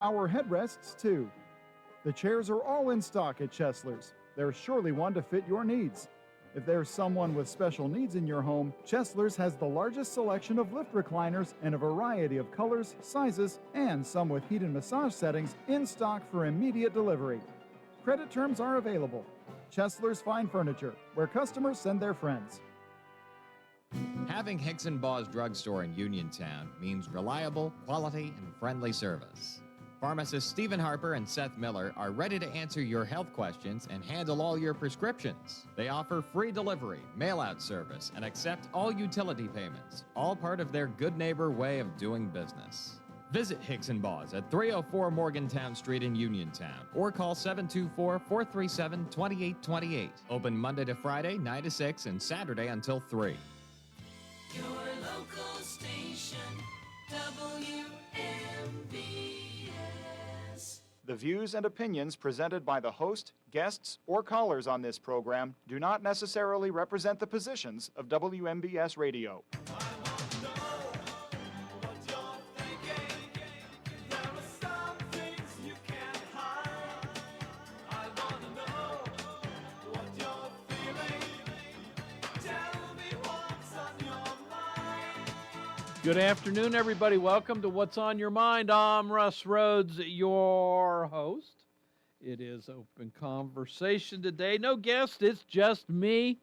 our headrests, too. The chairs are all in stock at Chesler's. There's surely one to fit your needs. If there's someone with special needs in your home, Chesler's has the largest selection of lift recliners in a variety of colors, sizes, and some with heat and massage settings in stock for immediate delivery. Credit terms are available. Chesler's Fine Furniture, where customers send their friends. Having Hicks & Baugh's drugstore in Uniontown means reliable, quality, and friendly service. Pharmacists Stephen Harper and Seth Miller are ready to answer your health questions and handle all your prescriptions. They offer free delivery, mail-out service, and accept all utility payments, all part of their good neighbor way of doing business. Visit Hicks & Baugh's at 304 Morgantown Street in Uniontown or call 724-437-2828. Open Monday to Friday, 9 to 6, and Saturday until 3. Your local station, WMBS. The views and opinions presented by the host, guests, or callers on this program do not necessarily represent the positions of WMBS Radio. Good afternoon, everybody. Welcome to What's on Your Mind. I'm Russ Rhodes, your host. It is open conversation today. No guest, it's just me.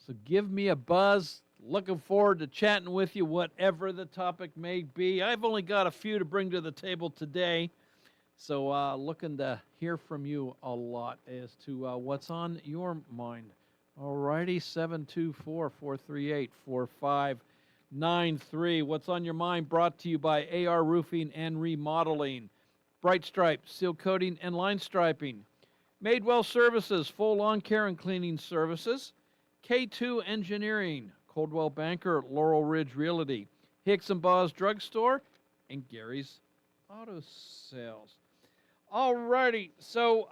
So give me a buzz. Looking forward to chatting with you, whatever the topic may be. I've only got a few to bring to the table today. So looking to hear from you a lot as to what's on your mind. All righty, 724-438-4593. What's on your mind brought to you by AR Roofing and Remodeling, Bright Stripe, Seal Coating and Line Striping, Madewell Services, full lawn care and cleaning services, K2 Engineering, Coldwell Banker, Laurel Ridge Realty, Hicks & Baugh's Drugstore, and Gary's Auto Sales. All righty, so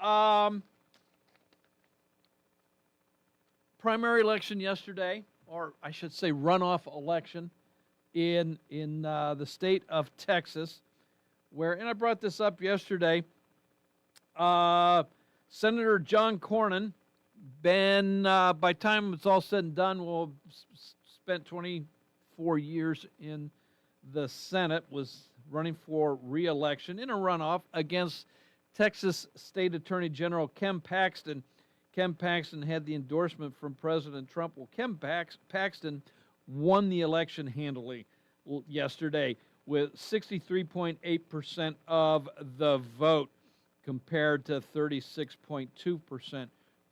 primary election yesterday, or I should say runoff election in the state of Texas, where, and I brought this up yesterday, Senator John Cornyn, by time it's all said and done, will spent 24 years in the Senate, was running for re-election in a runoff against Texas State Attorney General Ken Paxton. Ken Paxton had the endorsement from President Trump. Well, Ken Paxton won the election handily yesterday with 63.8% of the vote compared to 36.2%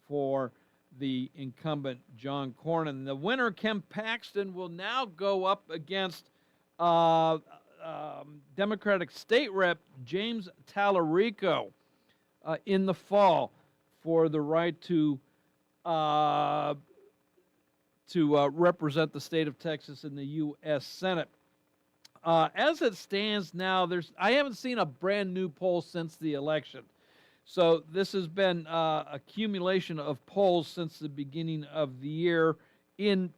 for the incumbent John Cornyn. The winner, Ken Paxton, will now go up against Democratic State Rep James Tallarico in the fall for the right to represent the state of Texas in the U.S. Senate. As it stands now, I haven't seen a brand new poll since the election. So this has been accumulation of polls since the beginning of the year in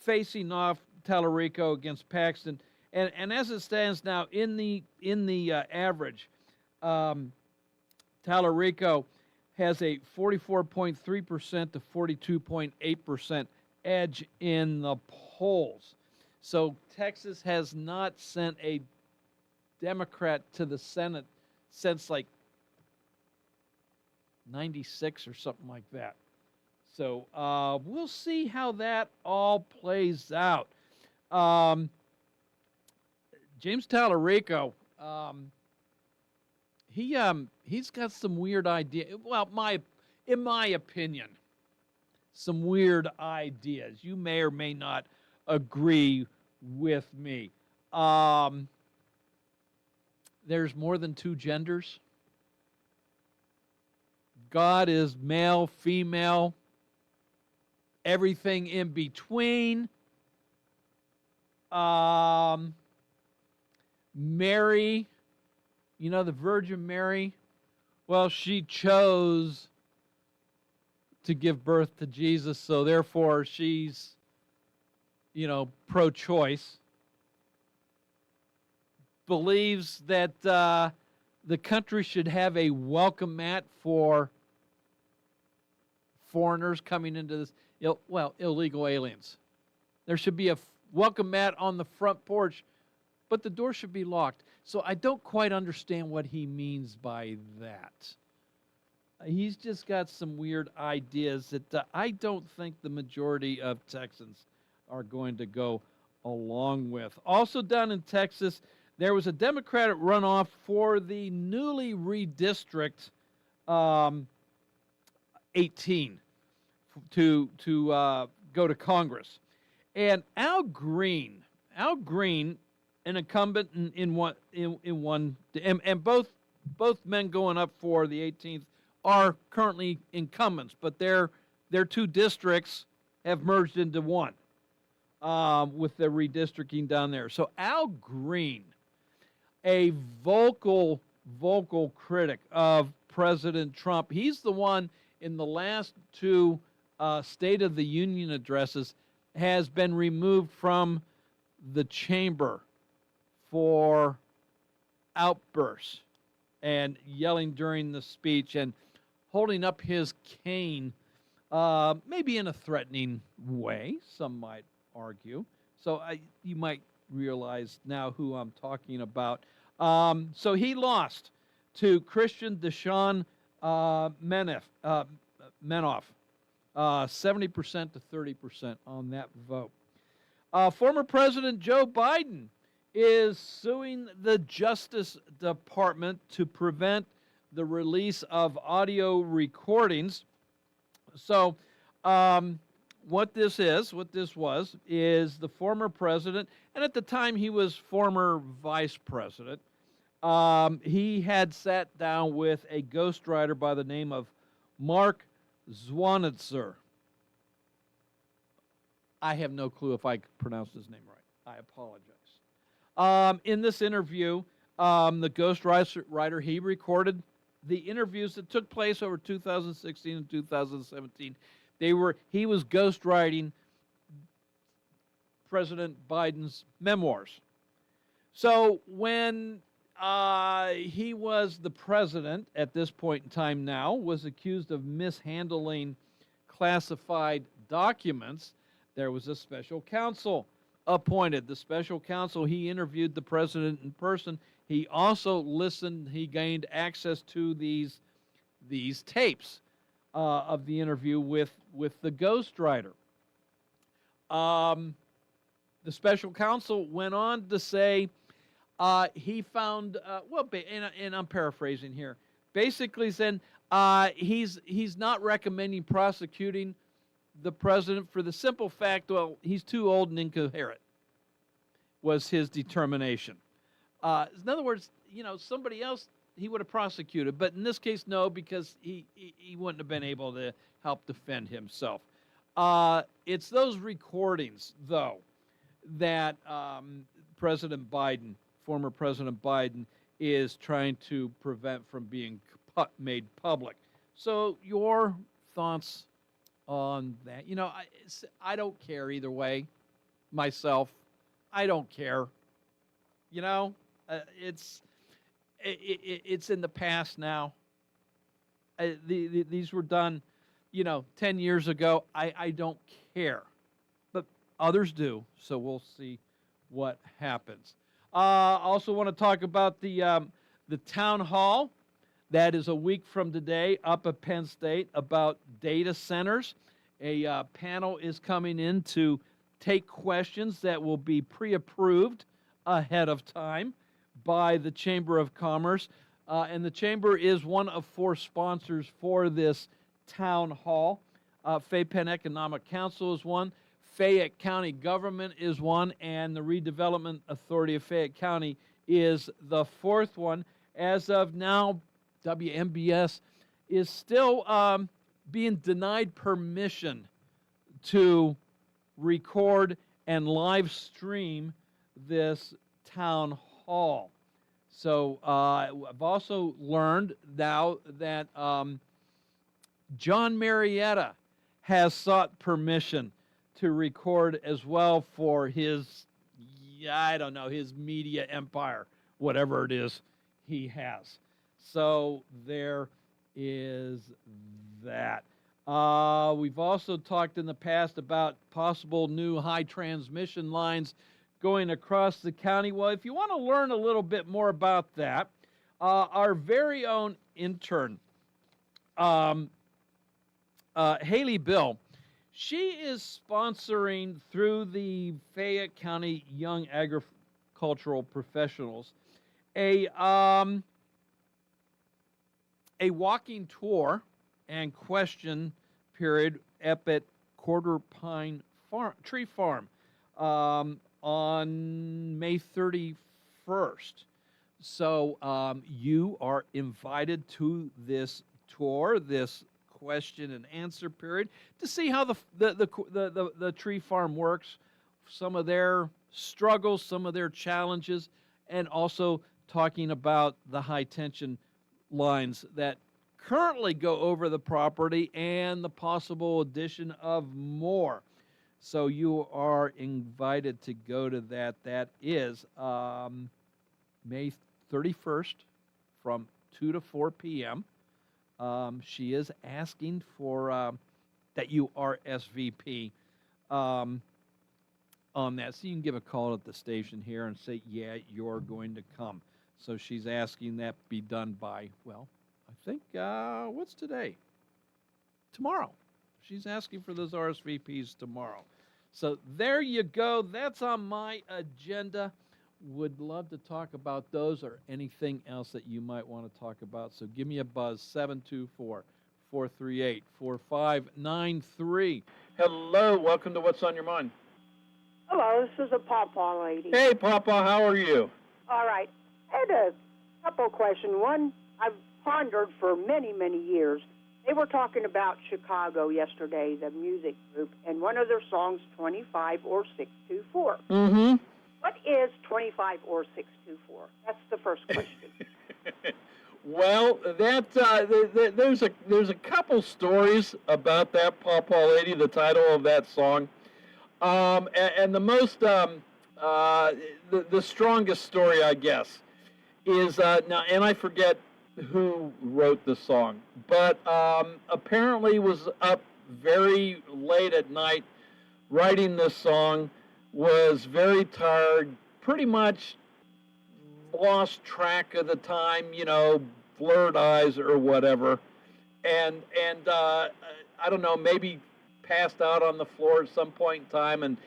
facing off Tallarico against Paxton. And as it stands now, in the average, Tallarico has a 44.3% to 42.8% edge in the polls. So Texas has not sent a Democrat to the Senate since like 96 or something like that. So we'll see how that all plays out. James Tallarico, he's got some weird ideas. Well, in my opinion, some weird ideas. You may or may not agree with me. There's more than two genders. God is male, female, everything in between. Mary, you know, the Virgin Mary, well, she chose to give birth to Jesus, so therefore she's, pro-choice. Believes that the country should have a welcome mat for foreigners coming into this, illegal aliens. There should be a welcome mat on the front porch, but the door should be locked. So I don't quite understand what he means by that. He's just got some weird ideas that I don't think the majority of Texans are going to go along with. Also down in Texas, there was a Democratic runoff for the newly redistrict 18 to go to Congress. And Al Green, an incumbent in one, and both men going up for the 18th are currently incumbents, but their two districts have merged into one with the redistricting down there. So Al Green, a vocal critic of President Trump, he's the one in the last two State of the Union addresses has been removed from the chamber for outbursts and yelling during the speech and holding up his cane, maybe in a threatening way, some might argue. So you might realize now who I'm talking about. So he lost to Christian Deshaun Menoff, 70% to 30% on that vote. Former President Joe Biden is suing the Justice Department to prevent the release of audio recordings. So what this was is the former president, and at the time he was former vice president, he had sat down with a ghostwriter by the name of Mark Zwanitzer. I have no clue if I pronounced his name right. I apologize. In this interview, the ghostwriter, he recorded the interviews that took place over 2016 and 2017. He was ghostwriting President Biden's memoirs. So when he was the president at this point in time now, was accused of mishandling classified documents, there was a special counsel appointed. The special counsel, he interviewed the president in person. He also listened, he gained access to these tapes of the interview with the ghostwriter. The special counsel went on to say he found, and I'm paraphrasing here, basically said he's not recommending prosecuting the president for the simple fact, he's too old and incoherent, was his determination. In other words, somebody else he would have prosecuted, but in this case, no, because he wouldn't have been able to help defend himself. It's those recordings, though, that former President Biden, is trying to prevent from being made public. So your thoughts on that? I don't care either way. Myself, I don't care. It's in the past now. These were done, 10 years ago. I don't care, but others do. So we'll see what happens. Also want to talk about the town hall that is a week from today up at Penn State about data centers. A panel is coming in to take questions that will be pre-approved ahead of time by the Chamber of Commerce. And the Chamber is one of 4 sponsors for this town hall. Fayette Penn Economic Council is one. Fayette County Government is one. And the Redevelopment Authority of Fayette County is the 4th one. As of now, WMBS is still being denied permission to record and live stream this town hall. So I've also learned now that John Marietta has sought permission to record as well for his, his media empire, whatever it is he has. So there is that. We've also talked in the past about possible new high transmission lines going across the county. Well, if you want to learn a little bit more about that, our very own intern, um, Haley Bill, she is sponsoring through the Fayette County Young Agricultural Professionals a walking tour and question period up at Quarter Pine Tree Farm on May 31st. So you are invited to this tour, this question and answer period, to see how the tree farm works, some of their struggles, some of their challenges, and also talking about the high tension lines that currently go over the property and the possible addition of more. So you are invited to go to that. That is May 31st from 2 to 4 p.m. She is asking for that you RSVP on that. So you can give a call at the station here and say, yeah, you're going to come. So she's asking that be done by, well, I think, what's today? Tomorrow. She's asking for those RSVPs tomorrow. So there you go. That's on my agenda. Would love to talk about those or anything else that you might want to talk about. So give me a buzz, 724-438-4593. Hello, welcome to What's on Your Mind. Hello, this is a Pawpaw lady. Hey, Papa, how are you? All right. I had a couple of questions. One, I've pondered for many, many years. They were talking about Chicago yesterday, the music group, and one of their songs, 25 or 624. Mm-hmm. What is 25 or 624? That's the first question. Well, that there's a couple stories about that, Pawpaw Lady, the title of that song. And the most, the strongest story, I guess, is, now, and I forget who wrote the song, but apparently was up very late at night writing this song, was very tired, pretty much lost track of the time, blurred eyes or whatever, and I don't know, maybe passed out on the floor at some point in time and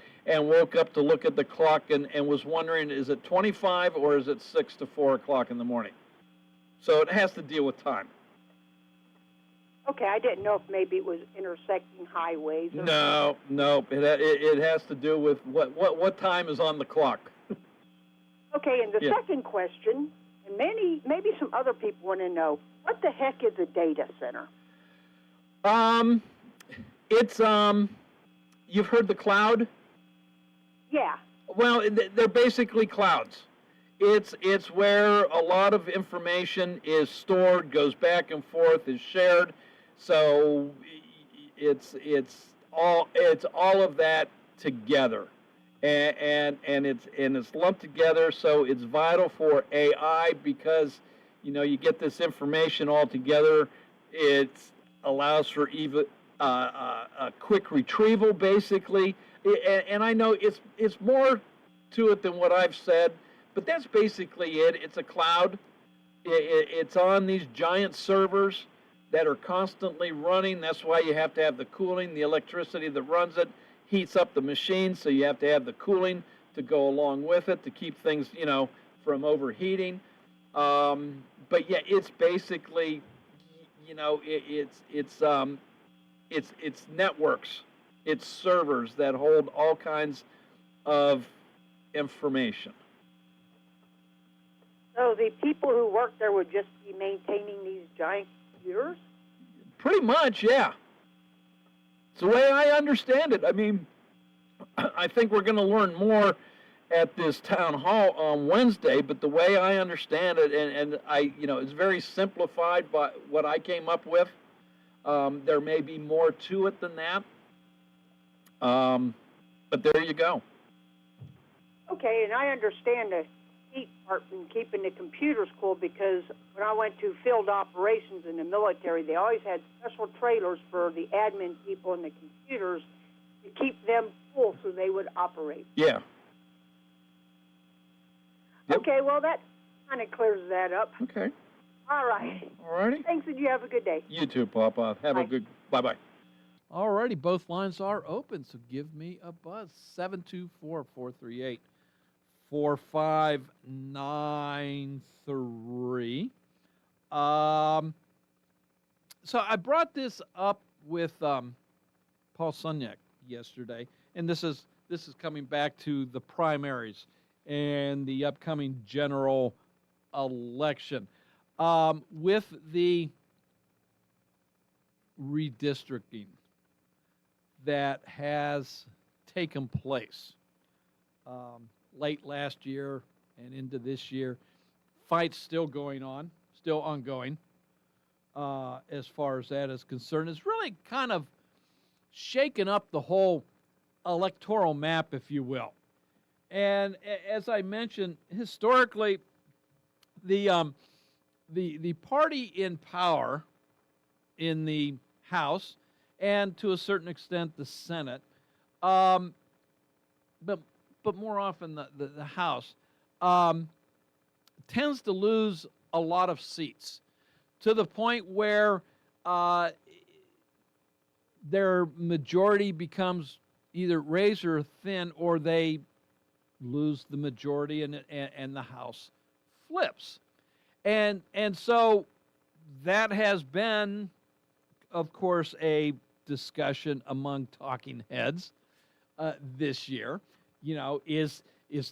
woke up to look at the clock and was wondering, is it 25 or is it 6 to 4 o'clock in the morning? So it has to deal with time. Okay, I didn't know if maybe it was intersecting highways. Or No, it has to do with what time is on the clock. Okay, and the Yeah. second question, and maybe some other people want to know, what the heck is a data center? It's you've heard the cloud? Yeah. Well, they're basically clouds. It's where a lot of information is stored, goes back and forth, is shared. So it's all of that together, and it's lumped together. So it's vital for AI because you get this information all together. It allows for even a quick retrieval, basically. And I know it's more to it than what I've said, but that's basically it. It's a cloud. It's on these giant servers that are constantly running. That's why you have to have the cooling. The electricity that runs it heats up the machine, so you have to have the cooling to go along with it to keep things, from overheating. But yeah, it's basically, it's networks, it's servers that hold all kinds of information. So the people who work there would just be maintaining these giant computers? Pretty much, yeah. It's the way I understand it. I mean, I think we're going to learn more at this town hall on Wednesday, but the way I understand it, and I, it's very simplified by what I came up with. There may be more to it than that. But there you go. Okay, and I understand that neat part in keeping the computers cool, because when I went to field operations in the military, they always had special trailers for the admin people and the computers to keep them full so they would operate. Yeah. Yep. Okay, well, that kind of clears that up. Okay. All right. All righty. Thanks, and you have a good day. You too, Papa. Have a Bye. good. Bye-bye. Alrighty, both lines are open, so give me a buzz. 724-438-4593. So I brought this up with Paul Sunyak yesterday, and this is coming back to the primaries and the upcoming general election. With the redistricting that has taken place late last year and into this year, fights still going on, still ongoing as far as that is concerned. It's really kind of shaken up the whole electoral map, if you will. And as I mentioned, historically, the party in power in the House and to a certain extent the Senate, but more often the House tends to lose a lot of seats to the point where their majority becomes either razor thin or they lose the majority and the House flips. And so that has been, of course, a discussion among talking heads this year. You know, are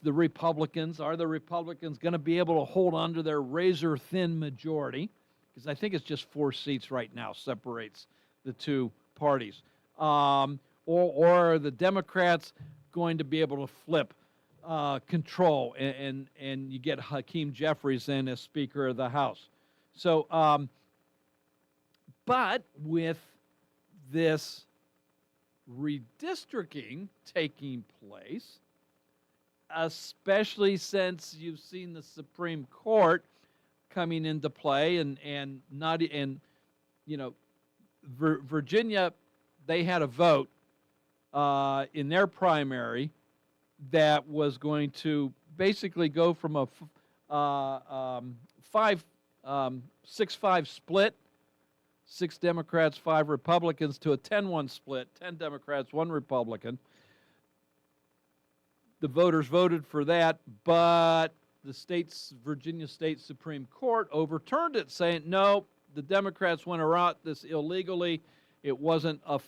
the Republicans going to be able to hold on to their razor thin majority? Because I think it's just 4 seats right now separates the two parties. Or are the Democrats going to be able to flip control and you get Hakeem Jeffries in as Speaker of the House? So, but with this redistricting taking place, especially since you've seen the Supreme Court coming into play and Virginia, they had a vote in their primary that was going to basically go from a 6-5 split, 6 Democrats, 5 Republicans, to a 10-1 split, 10 Democrats, 1 Republican. The voters voted for that, but the Virginia State Supreme Court overturned it, saying, no, the Democrats went around this illegally. It wasn't a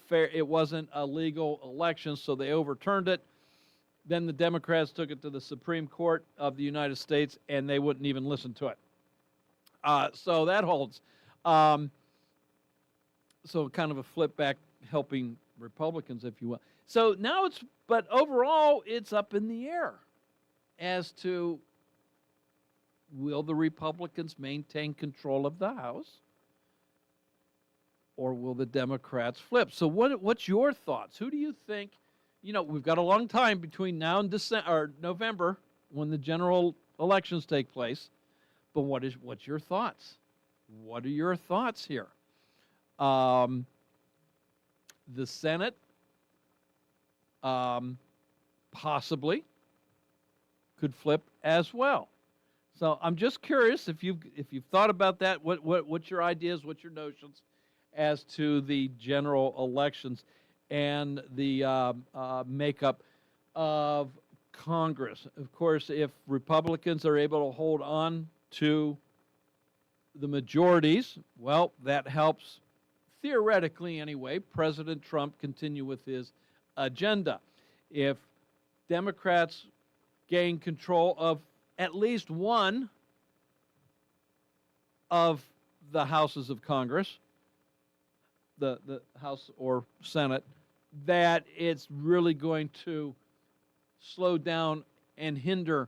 legal election, so they overturned it. Then the Democrats took it to the Supreme Court of the United States, and they wouldn't even listen to it. So that holds. So kind of a flip back, helping Republicans, if you will. So now but overall, it's up in the air as to, will the Republicans maintain control of the House, or will the Democrats flip? So what's your thoughts? Who do you think? You know, we've got a long time between now and November when the general elections take place. But what's your thoughts? What are your thoughts here? The Senate possibly could flip as well. So I'm just curious if you've thought about that. What's your ideas? What's your notions as to the general elections and the makeup of Congress? Of course, if Republicans are able to hold on to the majorities, well, that helps, theoretically anyway, President Trump continue with his agenda. If Democrats gain control of at least one of the houses of Congress, the House or Senate, that it's really going to slow down and hinder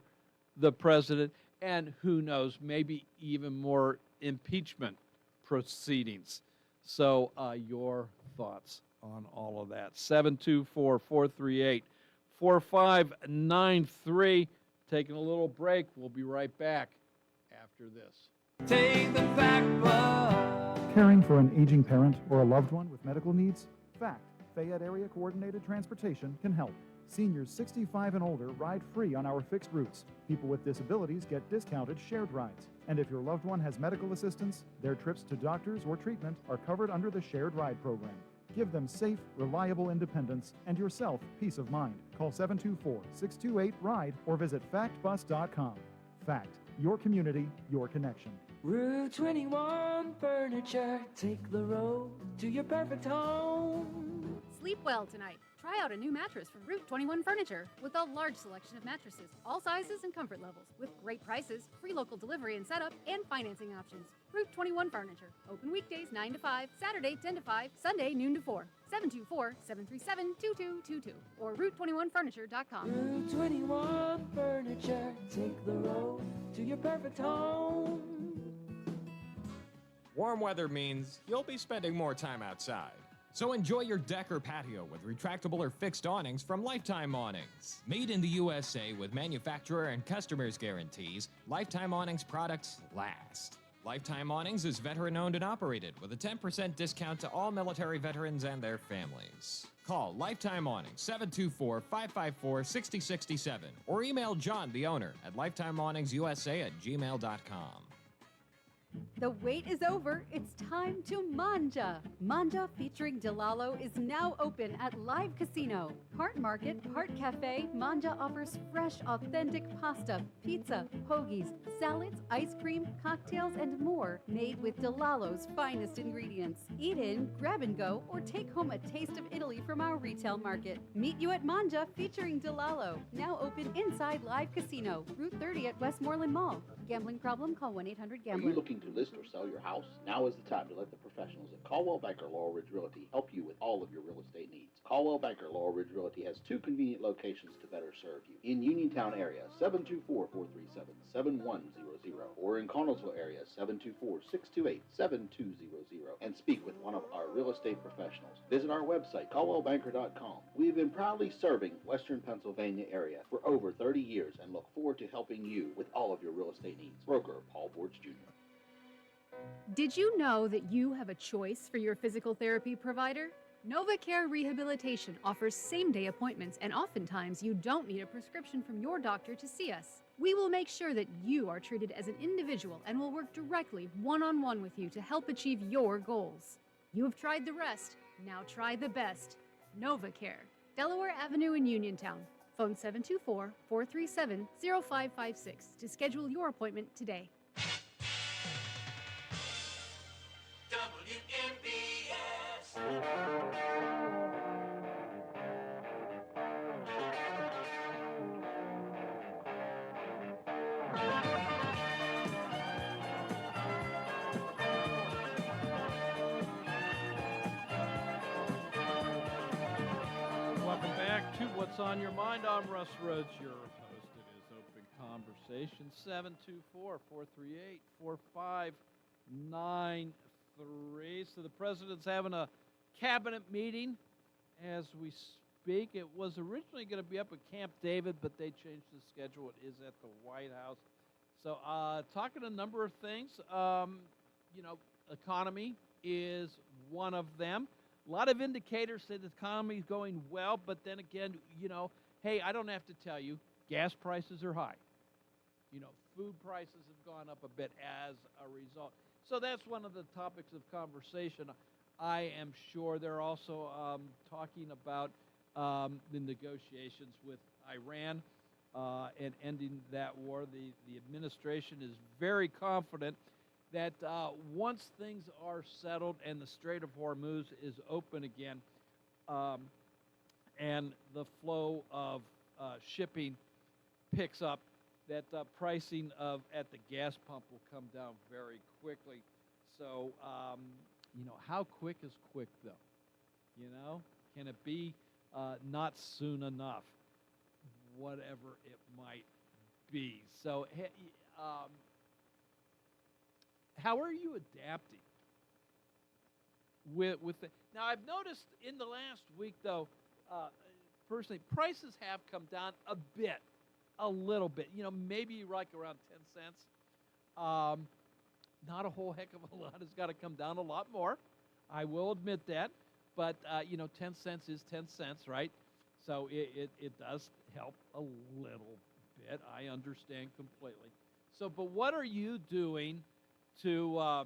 the president, and who knows, maybe even more impeachment proceedings. So your thoughts on all of that. 724-438-4593. taking a little break. We'll be right back after this. Take the fact book. Caring for an aging parent or a loved one with medical needs? FACT, Fayette Area Coordinated Transportation, can help. Seniors 65 and older ride free on our fixed routes. People with disabilities get discounted shared rides. And if your loved one has medical assistance, their trips to doctors or treatment are covered under the shared ride program. Give them safe, reliable independence and yourself peace of mind. Call 724-628-RIDE or visit factbus.com. FACT, your community, your connection. Route 21 Furniture. Take the road to your perfect home. Sleep well tonight. Try out a new mattress from Route 21 Furniture with a large selection of mattresses, all sizes and comfort levels, with great prices, free local delivery and setup, and financing options. Route 21 Furniture. Open weekdays 9 to 5, Saturday 10 to 5, Sunday noon to 4. 724-737-2222 or Route21Furniture.com. Route 21 Furniture. Take the road to your perfect home. Warm weather means you'll be spending more time outside. So enjoy your deck or patio with retractable or fixed awnings from Lifetime Awnings. Made in the USA with manufacturer and customers guarantees, Lifetime Awnings products last. Lifetime Awnings is veteran-owned and operated with a 10% discount to all military veterans and their families. Call Lifetime Awnings 724-554-6067 or email John, the owner, at lifetimeawningsusa@gmail.com. The wait is over. It's time to Manja. Manja featuring Delalo is now open at Live Casino. Part market, part cafe, Manja offers fresh, authentic pasta, pizza, hoagies, salads, ice cream, cocktails, and more made with Delalo's finest ingredients. Eat in, grab and go, or take home a taste of Italy from our retail market. Meet you at Manja featuring Delalo. Now open inside Live Casino, Route 30 at Westmoreland Mall. Gambling problem? Call 1-800-GAMBLER. Are you looking to list or sell your house? Now is the time to let the professionals at Caldwell Banker Laurel Ridge Realty help you with all of your real estate needs. Caldwell Banker Laurel Ridge Realty has two convenient locations to better serve you. In Uniontown area, 724-437-7100, or in Connellsville area, 724-628-7200, and speak with one of our real estate professionals. Visit our website, caldwellbanker.com. We have been proudly serving Western Pennsylvania area for over 30 years and look forward to helping you with all of your real estate needs. Broker Paul Borge Jr. Did you know that you have a choice for your physical therapy provider? NovaCare Rehabilitation offers same-day appointments, and oftentimes you don't need a prescription from your doctor to see us. We will make sure that you are treated as an individual and will work directly one-on-one with you to help achieve your goals. You have tried the rest. Now try the best. NovaCare. Delaware Avenue in Uniontown. Phone 724-437-0556 to schedule your appointment today. WMBS. Welcome back to What's on Your Mind. I'm Russ Rhodes, your host. It is Open Conversation. 724-438-4593. So the president's having a cabinet meeting as we speak. It was originally going to be up at Camp David, but they changed the schedule. It is at the White House. So talking a number of things. Economy is one of them. A lot of indicators say the economy is going well, but then again, hey, I don't have to tell you, gas prices are high. Food prices have gone up a bit as a result. So that's one of the topics of conversation. I am sure they're also talking about the negotiations with Iran and ending that war. The administration is very confident that once things are settled and the Strait of Hormuz is open again, and the flow of shipping picks up, that pricing at the gas pump will come down very quickly. So, how quick is quick, though? Can it be not soon enough? Whatever it might be. So, how are you adapting with the? Now, I've noticed in the last week, though, personally, prices have come down a bit a little bit. Maybe like around 10 cents. Not a whole heck of a lot. It's got to come down a lot more. I will admit that. But, 10 cents is 10 cents, right? So it does help a little bit. I understand completely. So, but what are you doing to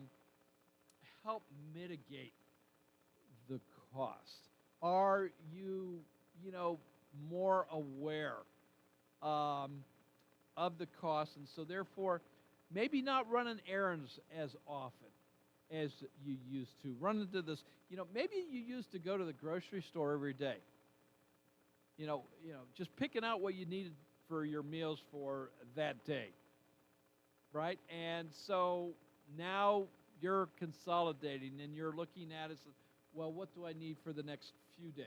help mitigate the cost? Are you, more aware of the cost, and so therefore maybe not running errands as often as you used to? Run into this, maybe you used to go to the grocery store every day. Just picking out what you needed for your meals for that day, right? And so now you're consolidating and you're looking at it, well, what do I need for the next few days?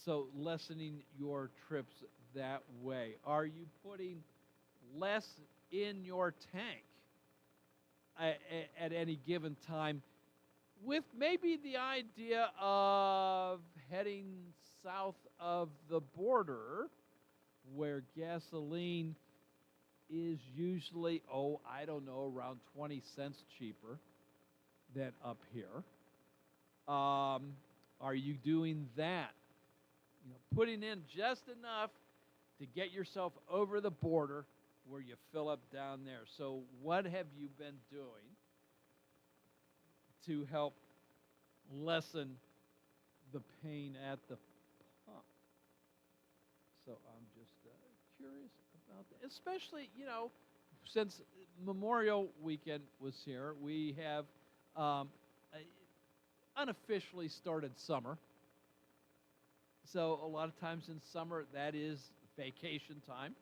So lessening your trips that way. Are you putting less in your tank at any given time, with maybe the idea of heading south of the border where gasoline is usually, around 20 cents cheaper than up here? Are you doing that? Putting in just enough to get yourself over the border where you fill up down there. So what have you been doing to help lessen the pain at the pump? So I'm just curious about that. Especially, since Memorial Weekend was here, we have unofficially started summer. So a lot of times in summer, that is vacation time.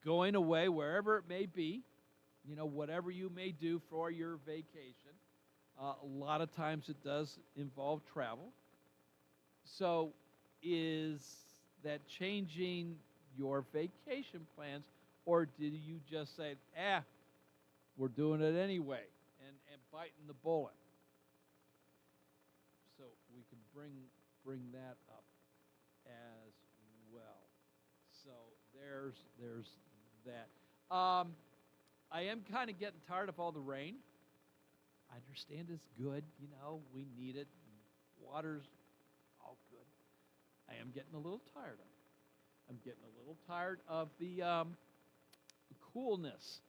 Going away wherever it may be, whatever you may do for your vacation. A lot of times it does involve travel. So is that changing your vacation plans, or did you just say, we're doing it anyway, and biting the bullet? So we can bring that up as well. So there's that. I am kind of getting tired of all the rain. I understand it's good, we need it. Water's all good. I am getting a little tired of it. I'm getting a little tired of the coolness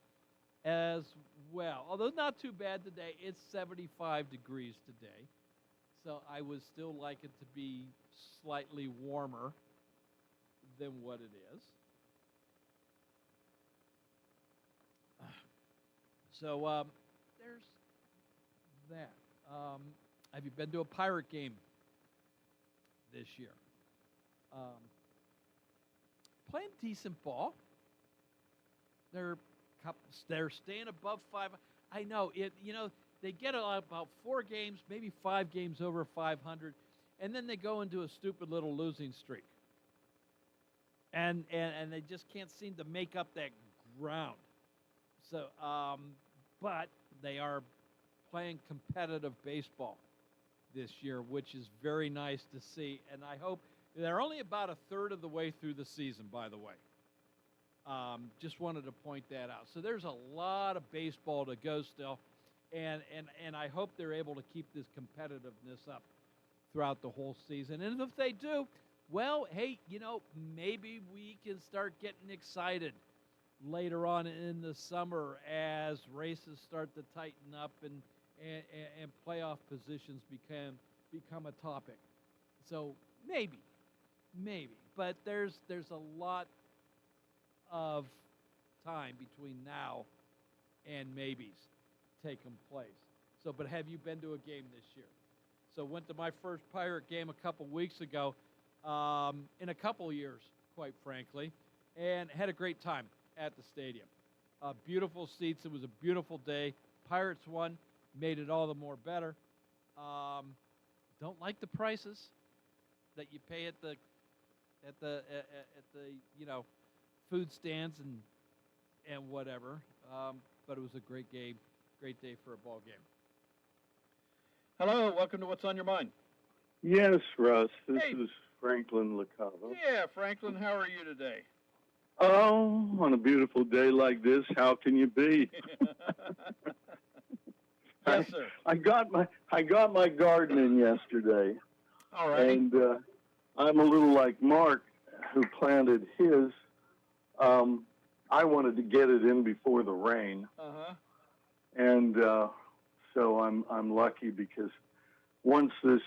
as well. Although not too bad today. It's 75 degrees today. So I would still like it to be slightly warmer than what it is. So there's that. Have you been to a Pirate game this year? Playing decent ball. They're staying above 5. I know it. They get about 4 games, maybe 5 games over 500, and then they go into a stupid little losing streak. And they just can't seem to make up that ground. So, but they are playing competitive baseball this year, which is very nice to see. And I hope they're only about a third of the way through the season, by the way. Just wanted to point that out. So there's a lot of baseball to go still. And I hope they're able to keep this competitiveness up throughout the whole season. And if they do, well, hey, maybe we can start getting excited later on in the summer as races start to tighten up and playoff positions become a topic. So maybe, but there's a lot of time between now and maybes taking place. So, but have you been to a game this year? So went to my first Pirate game a couple weeks ago, in a couple years, quite frankly, and had a great time at the stadium. Beautiful seats. It was a beautiful day. Pirates won, made it all the more better. Don't like the prices that you pay at the food stands and whatever. But it was a great game, great day for a ball game. Hello, welcome to What's on Your Mind. Yes, Russ. This Hey. is Franklin Lacava. Yeah, Franklin, how are you today? Oh, on a beautiful day like this, how can you be? Yes, sir. I got my garden in yesterday, All right. and I'm a little like Mark, who planted his. I wanted to get it in before the rain, Uh-huh. and so I'm lucky because once this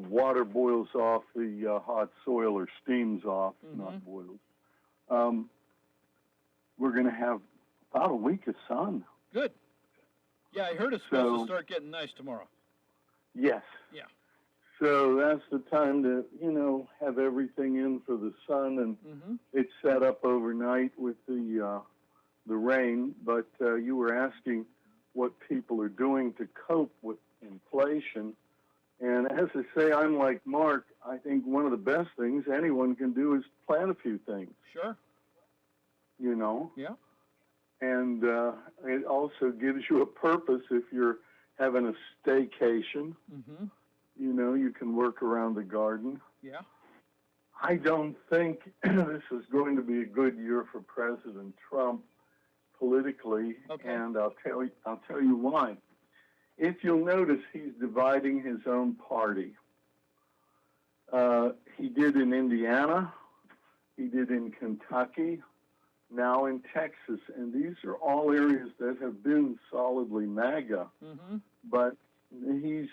water boils off the hot soil or steams off, not boils, we're going to have about a week of sun. Good. Yeah, I heard it's supposed to start getting nice tomorrow. Yes. Yeah. So that's the time to, have everything in for the sun, and it's set up overnight with the rain. But you were asking what people are doing to cope with inflation. And as I say, I'm like Mark. I think one of the best things anyone can do is plan a few things. Sure. Yeah. And it also gives you a purpose if you're having a staycation. You can work around the garden. Yeah. I don't think this is going to be a good year for President Trump politically, and I'll tell you why. If you'll notice, he's dividing his own party. He did in Indiana, he did in Kentucky, now in Texas, and these are all areas that have been solidly MAGA. But he's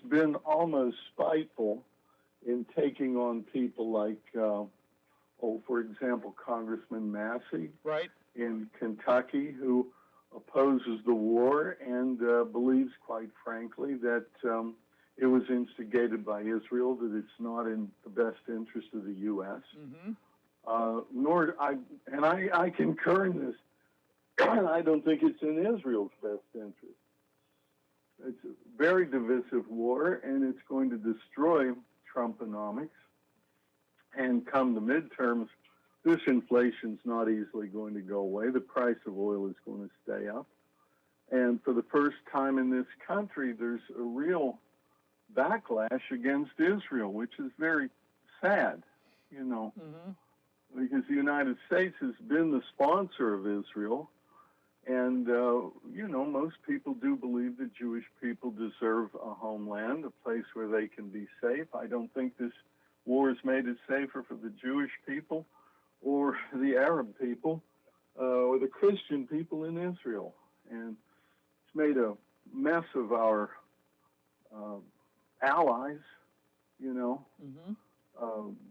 been almost spiteful in taking on people like, for example, Congressman Massey, right, in Kentucky, who opposes the war and believes, quite frankly, that it was instigated by Israel, that it's not in the best interest of the U.S. I concur in this. I don't think it's in Israel's best interest. It's a very divisive war, and it's going to destroy Trumponomics. And come the midterms, this inflation's not easily going to go away. The price of oil is going to stay up. And for the first time in this country, there's a real backlash against Israel, which is very sad, because the United States has been the sponsor of Israel. And, most people do believe that Jewish people deserve a homeland, a place where they can be safe. I don't think this war has made it safer for the Jewish people or the Arab people or the Christian people in Israel. And it's made a mess of our allies,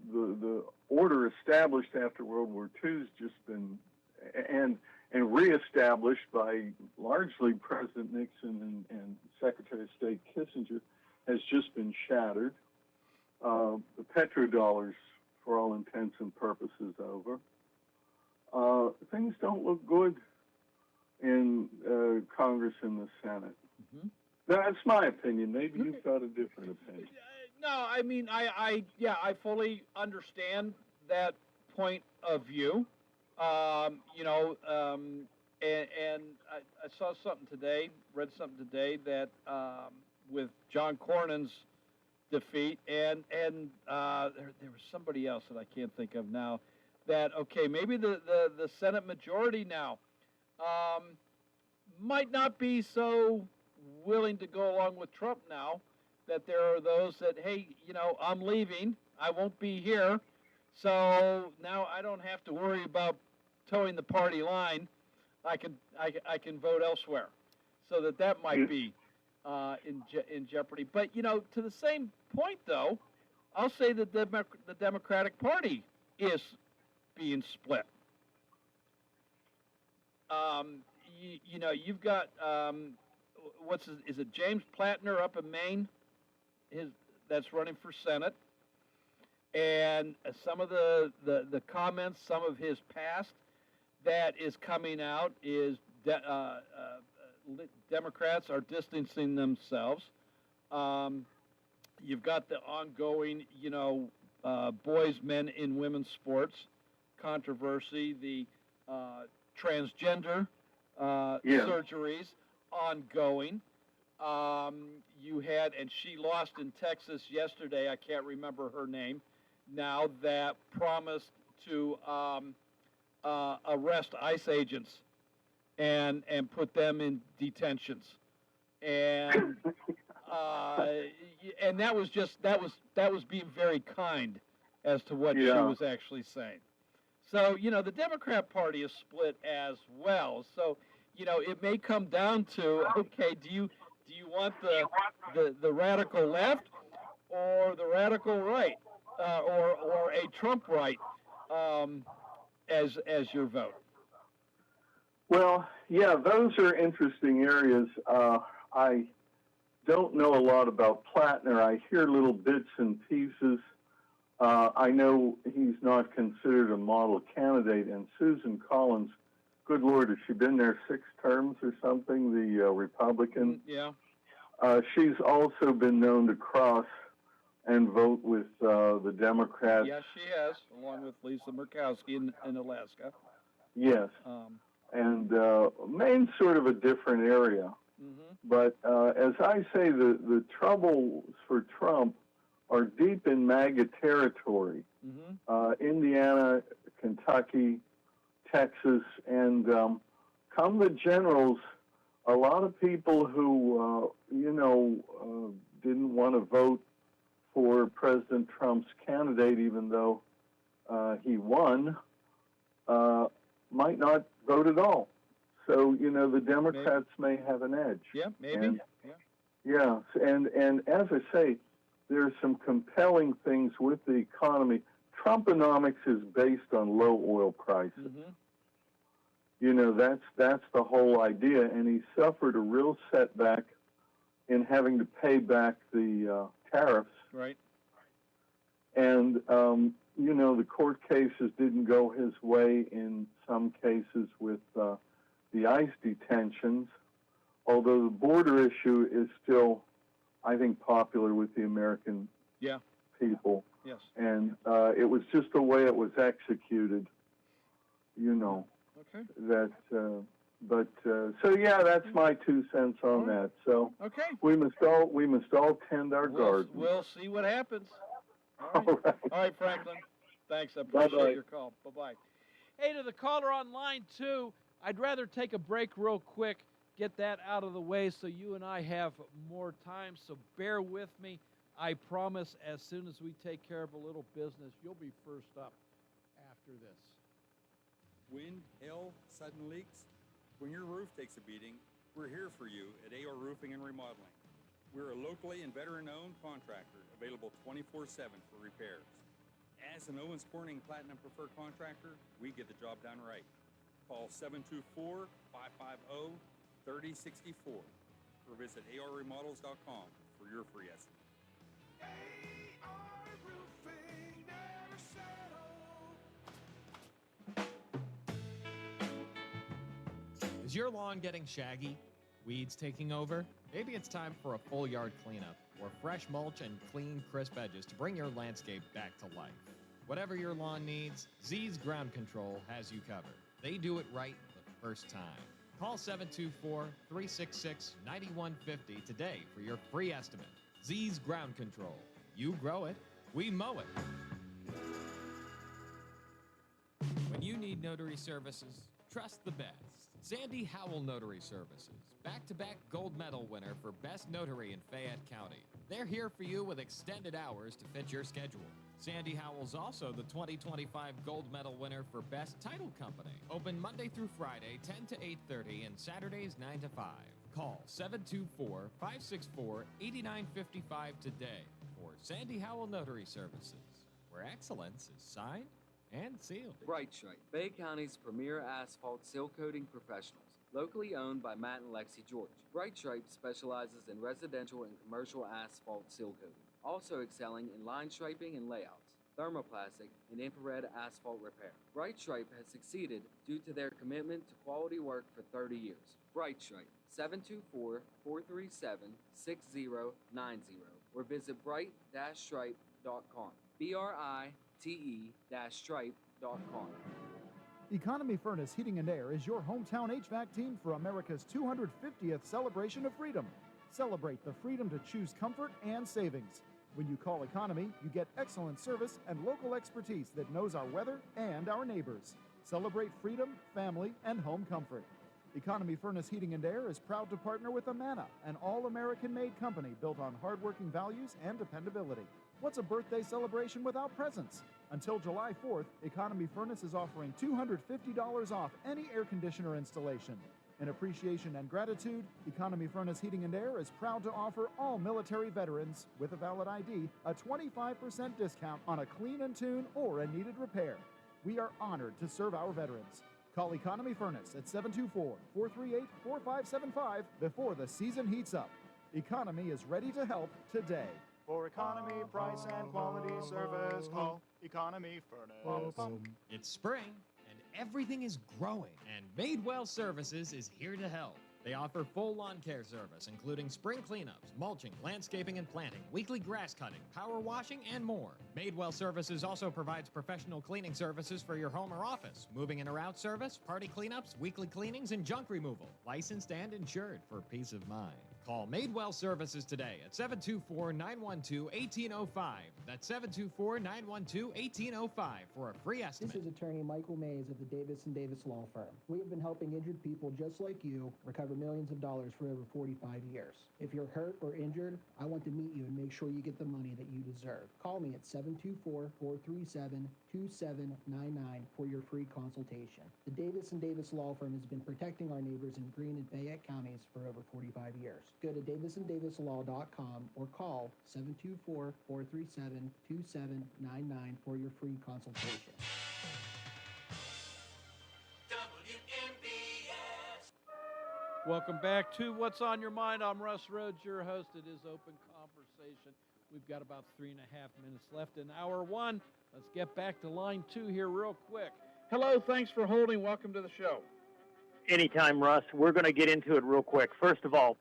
The order established after World War II has just been, and reestablished by largely President Nixon and Secretary of State Kissinger, has just been shattered. The petrodollar's, for all intents and purposes, over. Things don't look good in Congress and the Senate. That's my opinion. Maybe you've got a different opinion. No, I mean, I fully understand that point of view. And I saw something today, read something today that with John Cornyn's defeat, and there was somebody else that I can't think of now, that, maybe the Senate majority now might not be so willing to go along with Trump now, that there are those that, hey, I'm leaving, I won't be here, so now I don't have to worry about towing the party line. I can vote elsewhere, so that might be in jeopardy. But to the same point, though, I'll say that the Democratic Party is being split. You've got is it James Plattner up in Maine? That's running for Senate, and some of the comments, some of his past that is coming out is Democrats are distancing themselves. You've got the ongoing, boys, men, and women's sports controversy, the transgender surgeries ongoing. You had, and she lost in Texas yesterday, I can't remember her name now, that promised to arrest ICE agents and put them in detentions, and that was being very kind as to what she Yeah. was actually saying. So the Democrat Party is split as well. So it may come down to, okay, do you want the radical left or the radical right, or a Trump right, as your vote? Well, yeah, those are interesting areas. I don't know a lot about Plattner. I hear little bits and pieces. I know he's not considered a model candidate, and Susan Collins, good Lord, has she been there 6 terms or something, the Republican? Yeah. She's also been known to cross and vote with the Democrats. Yes, she has, along with Lisa Murkowski in Alaska. Yes. And Maine's sort of a different area. Mm-hmm. But as I say, the troubles for Trump are deep in MAGA territory. Mm-hmm. Indiana, Kentucky, Texas, and come the generals, a lot of people who, didn't want to vote for President Trump's candidate, even though he won, might not vote at all. So, the Democrats may have an edge. Yeah, maybe. And, and as I say, there are some compelling things with the economy. Trumponomics is based on low oil prices. Mm-hmm. That's the whole idea, and he suffered a real setback in having to pay back the tariffs. Right. And, the court cases didn't go his way in some cases with the ICE detentions, although the border issue is still, I think, popular with the American people. Yes. And it was just the way it was executed, Okay. that, so yeah, that's my 2 cents on that. So Okay. we must all tend our garden. We'll see what happens. All right. All right, Franklin. Thanks. I appreciate Bye-bye. your call. Bye-bye. Hey, to the caller on line 2, I'd rather take a break real quick, get that out of the way so you and I have more time, so bear with me. I promise as soon as we take care of a little business, you'll be first up after this. Wind, hail, sudden leaks? When your roof takes a beating, we're here for you at AR Roofing and Remodeling. We're a locally and veteran-owned contractor, available 24/7 for repairs. As an Owens Corning Platinum Preferred Contractor, we get the job done right. Call 724-550-3064 or visit arremodels.com for your free estimate. AR Roofing, never settle. Is your lawn getting shaggy? Weeds taking over? Maybe it's time for a full yard cleanup or fresh mulch and clean, crisp edges to bring your landscape back to life. Whatever your lawn needs, Z's Ground Control has you covered. They do it right the first time. Call 724-366-9150 today for your free estimate. Z's Ground Control. You grow it, we mow it. When you need notary services, trust the best. Sandy Howell Notary Services, back-to-back gold medal winner for Best Notary in Fayette County. They're here for you with extended hours to fit your schedule. Sandy Howell's also the 2025 gold medal winner for Best Title Company. Open Monday through Friday, 10 to 8:30, and Saturdays, 9 to 5. Call 724-564-8955 today for Sandy Howell Notary Services, where excellence is signed and sealed. Bright Stripe, Bay County's premier asphalt seal coating professionals, locally owned by Matt and Lexi George. Bright Stripe specializes in residential and commercial asphalt seal coating, also excelling in line striping and layouts, thermoplastic, and infrared asphalt repair. Bright Stripe has succeeded due to their commitment to quality work for 30 years. Bright Stripe, 724-437-6090, or visit bright-stripe.com. BRITE-stripe.com. Economy Furnace Heating and Air is your hometown HVAC team for America's 250th celebration of freedom. Celebrate the freedom to choose comfort and savings. When you call Economy, you get excellent service and local expertise that knows our weather and our neighbors. Celebrate freedom, family, and home comfort. Economy Furnace Heating and Air is proud to partner with Amana, an all-American-made company built on hardworking values and dependability. What's a birthday celebration without presents? Until July 4th, Economy Furnace is offering $250 off any air conditioner installation. In appreciation and gratitude, Economy Furnace Heating and Air is proud to offer all military veterans, with a valid ID, a 25% discount on a clean and tune or a needed repair. We are honored to serve our veterans. Call Economy Furnace at 724-438-4575 before the season heats up. Economy is ready to help today. For economy, price, and quality service, call Economy Furnace. It's spring, and everything is growing, and Madewell Services is here to help. They offer full lawn care service, including spring cleanups, mulching, landscaping and planting, weekly grass cutting, power washing, and more. Madewell Services also provides professional cleaning services for your home or office, moving in or out service, party cleanups, weekly cleanings, and junk removal. Licensed and insured for peace of mind. Call Madewell Services today at 724-912-1805. That's 724-912-1805 for a free estimate. This is attorney Michael Mays of the Davis & Davis Law Firm. We have been helping injured people just like you recover millions of dollars for over 45 years. If you're hurt or injured, I want to meet you and make sure you get the money that you deserve. Call me at 724-437-2799 for your free consultation. The Davis & Davis Law Firm has been protecting our neighbors in Greene and Fayette counties for over 45 years. Go to davisanddavislaw.com or call 724-437-2799 for your free consultation. Welcome back to What's on Your Mind. I'm Russ Rhodes, your host. It is Open Conversation. We've got about 3.5 minutes left in hour one. Let's get back to line 2 here real quick. Hello, thanks for holding. Welcome to the show. Anytime, Russ. We're going to get into it real quick. First of all,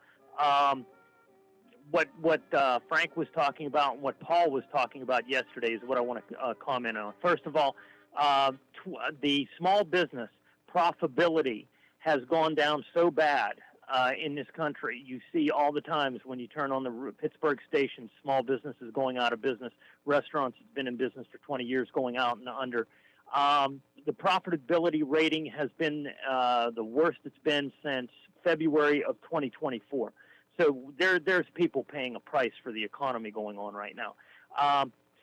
what Frank was talking about and what Paul was talking about yesterday is what I want to comment on. First of all, the small business profitability has gone down so bad in this country. You see all the times when you turn on the Pittsburgh station, small businesses going out of business. Restaurants have been in business for 20 years going out and under. The profitability rating has been the worst it's been since February of 2024. So there's people paying a price for the economy going on right now.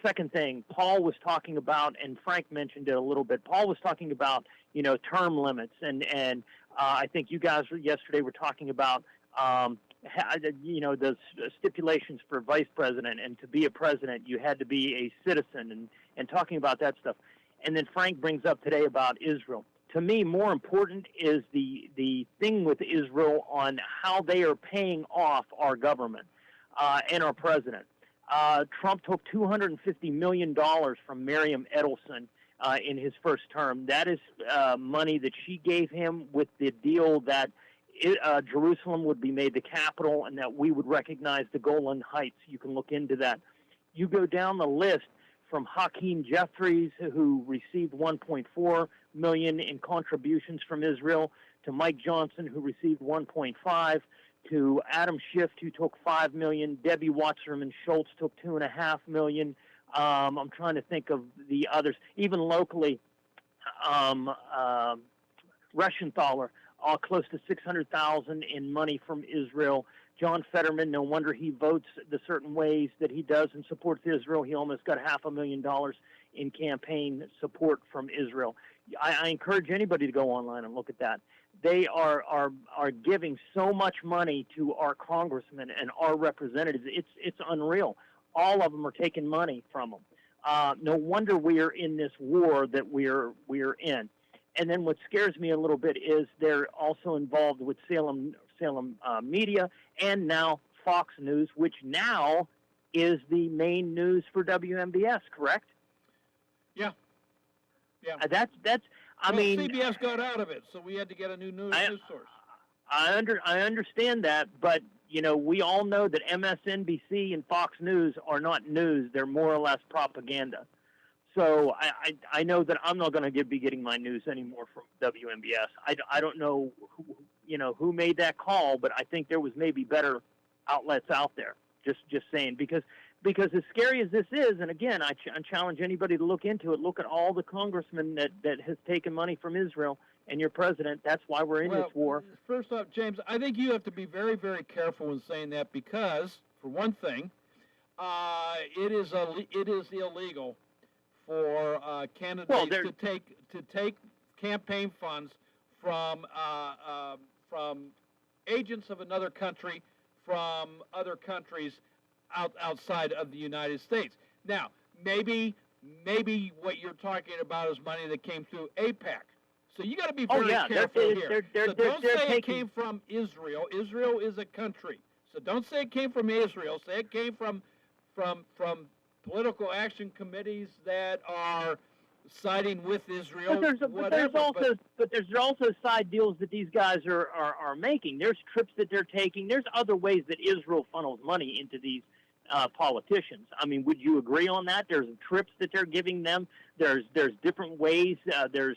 Second thing, Paul was talking about, and Frank mentioned it a little bit. Paul was talking about, term limits, and I think you guys yesterday were talking about, the stipulations for vice president, and to be a president, you had to be a citizen, and talking about that stuff. And then Frank brings up today about Israel. To me, more important is the thing with Israel on how they are paying off our government and our president. Trump took $250 million from Miriam Edelson in his first term. That is money that she gave him with the deal that Jerusalem would be made the capital and that we would recognize the Golan Heights. You can look into that. You go down the list from Hakeem Jeffries, who received $1.4 million in contributions from Israel, to Mike Johnson, who received $1.5, to Adam Schiff, who took $5 million. Debbie Wasserman Schultz took $2.5 million. I'm trying to think of the others. Even locally, Reschenthaler, close to $600,000 in money from Israel. John Fetterman, no wonder he votes the certain ways that he does and supports Israel. He almost got $500,000 in campaign support from Israel. I encourage anybody to go online and look at that. They are giving so much money to our congressmen and our representatives. It's unreal. All of them are taking money from them. No wonder we are in this war that we're in. And then what scares me a little bit is they're also involved with Salem Media and now Fox News, which now is the main news for WMBS, correct? Yeah. That's. I mean, CBS got out of it, so we had to get a new news source. I understand that, but we all know that MSNBC and Fox News are not news; they're more or less propaganda. So I know that I'm not going to be getting my news anymore from WMBS. I don't know who made that call, but I think there was maybe better outlets out there. Just saying, because because as scary as this is, and again, I challenge anybody to look into it. Look at all the congressmen that has taken money from Israel and your president. That's why we're in this war. First off, James, I think you have to be very, very careful in saying that because, for one thing, it is illegal for candidates to take campaign funds from agents of another country, from other countries outside of the United States. Now, maybe what you're talking about is money that came through AIPAC. So you got to be very careful here. So don't say it came from Israel. Israel is a country. So don't say it came from Israel. Say it came from political action committees that are siding with Israel. But there's also side deals that these guys are making. There's trips that they're taking. There's other ways that Israel funnels money into these politicians. I mean, would you agree on that? There's trips that they're giving them. There's different ways. There's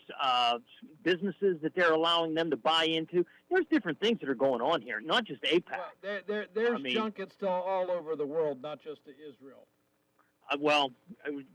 businesses that they're allowing them to buy into. There's different things that are going on here, not just AIPAC. Well, there's junkets still all over the world, not just to Israel. Well,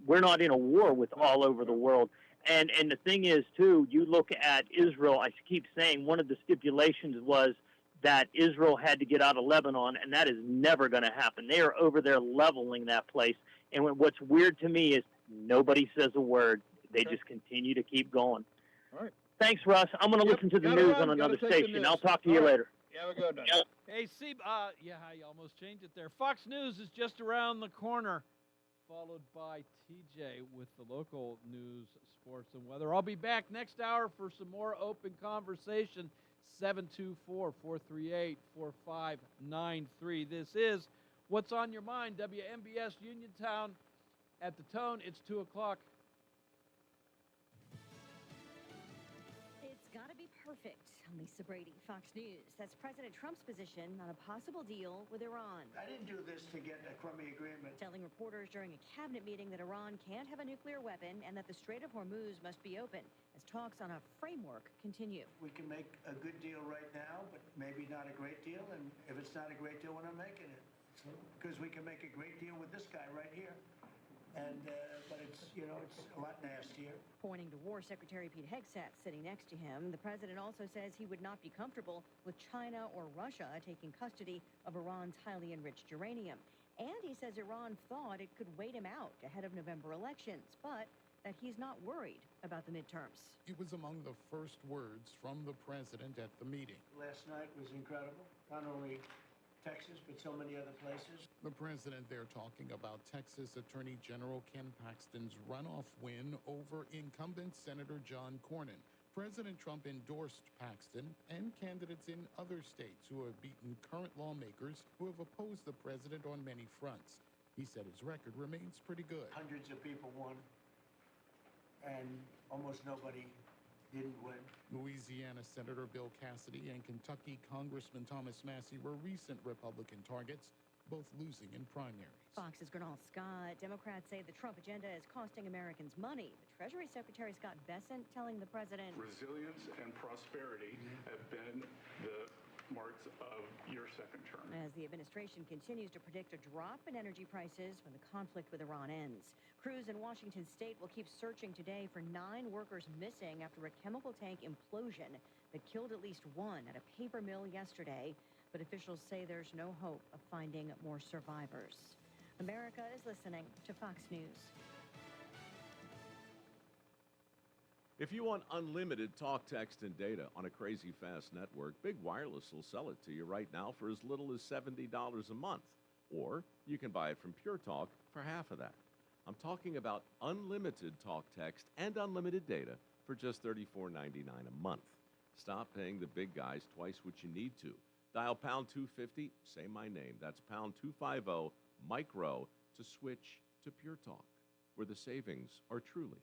we're not in a war with all over the world. And the thing is, too, you look at Israel, I keep saying one of the stipulations was that Israel had to get out of Lebanon, and that is never going to happen. They are over there leveling that place. And what's weird to me is nobody says a word. They just continue to keep going. All right. Thanks, Russ. I'm going to listen to the news on another station. I'll talk to you later. Yeah, we're good. Hey, Steve, I almost changed it there. Fox News is just around the corner, followed by TJ with the local news, sports, and weather. I'll be back next hour for some more open conversation. 724-438-4593. This is What's on Your Mind, WMBS Uniontown. At the tone, it's 2 o'clock. It's got to be perfect. I'm Lisa Brady, Fox News. That's President Trump's position on a possible deal with Iran. I didn't do this to get a crummy agreement. Telling reporters during a cabinet meeting that Iran can't have a nuclear weapon and that the Strait of Hormuz must be open as talks on a framework continue. We can make a good deal right now, but maybe not a great deal. And if it's not a great deal, we're not making it. Because we can make a great deal with this guy right here. And, but it's, it's a lot nastier. Pointing to War Secretary Pete Hegseth sitting next to him, the president also says he would not be comfortable with China or Russia taking custody of Iran's highly enriched uranium. And he says Iran thought it could wait him out ahead of November elections, but that he's not worried about the midterms. It was among the first words from the president at the meeting. Last night was incredible. Not only Texas, but so many other places. The president there talking about Texas Attorney General Ken Paxton's runoff win over incumbent Senator John Cornyn. President Trump endorsed Paxton and candidates in other states who have beaten current lawmakers who have opposed the president on many fronts. He said his record remains pretty good. Hundreds of people won, and almost nobody didn't win. Louisiana Senator Bill Cassidy and Kentucky Congressman Thomas Massey were recent Republican targets, both losing in primaries. Fox's Gernal Scott. Democrats say the Trump agenda is costing Americans money. But Treasury Secretary Scott Bessent telling the president, resilience and prosperity have been the marks of your second term. As the administration continues to predict a drop in energy prices when the conflict with Iran ends. Crews in Washington state will keep searching today for 9 workers missing after a chemical tank implosion that killed at least one at a paper mill yesterday. But officials say there's no hope of finding more survivors. America is listening to Fox News. If you want unlimited talk, text, and data on a crazy fast network, Big Wireless will sell it to you right now for as little as $70 a month. Or you can buy it from Pure Talk for half of that. I'm talking about unlimited talk, text, and unlimited data for just $34.99 a month. Stop paying the big guys twice what you need to. Dial pound 250, say my name. That's pound 250, micro, to switch to Pure Talk, where the savings are truly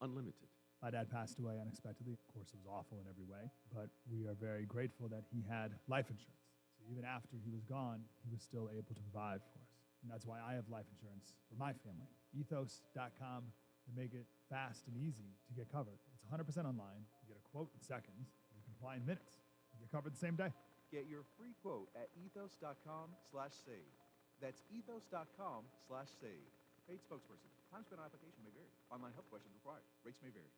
unlimited. My dad passed away unexpectedly. Of course, it was awful in every way, but we are very grateful that he had life insurance. So even after he was gone, he was still able to provide for us. And that's why I have life insurance for my family. Ethos.com to make it fast and easy to get covered. It's 100% online. You get a quote in seconds. You can apply in minutes. You get covered the same day. Get your free quote at ethos.com/save. That's ethos.com/save. Paid spokesperson. Time spent on application may vary. Online health questions required. Rates may vary.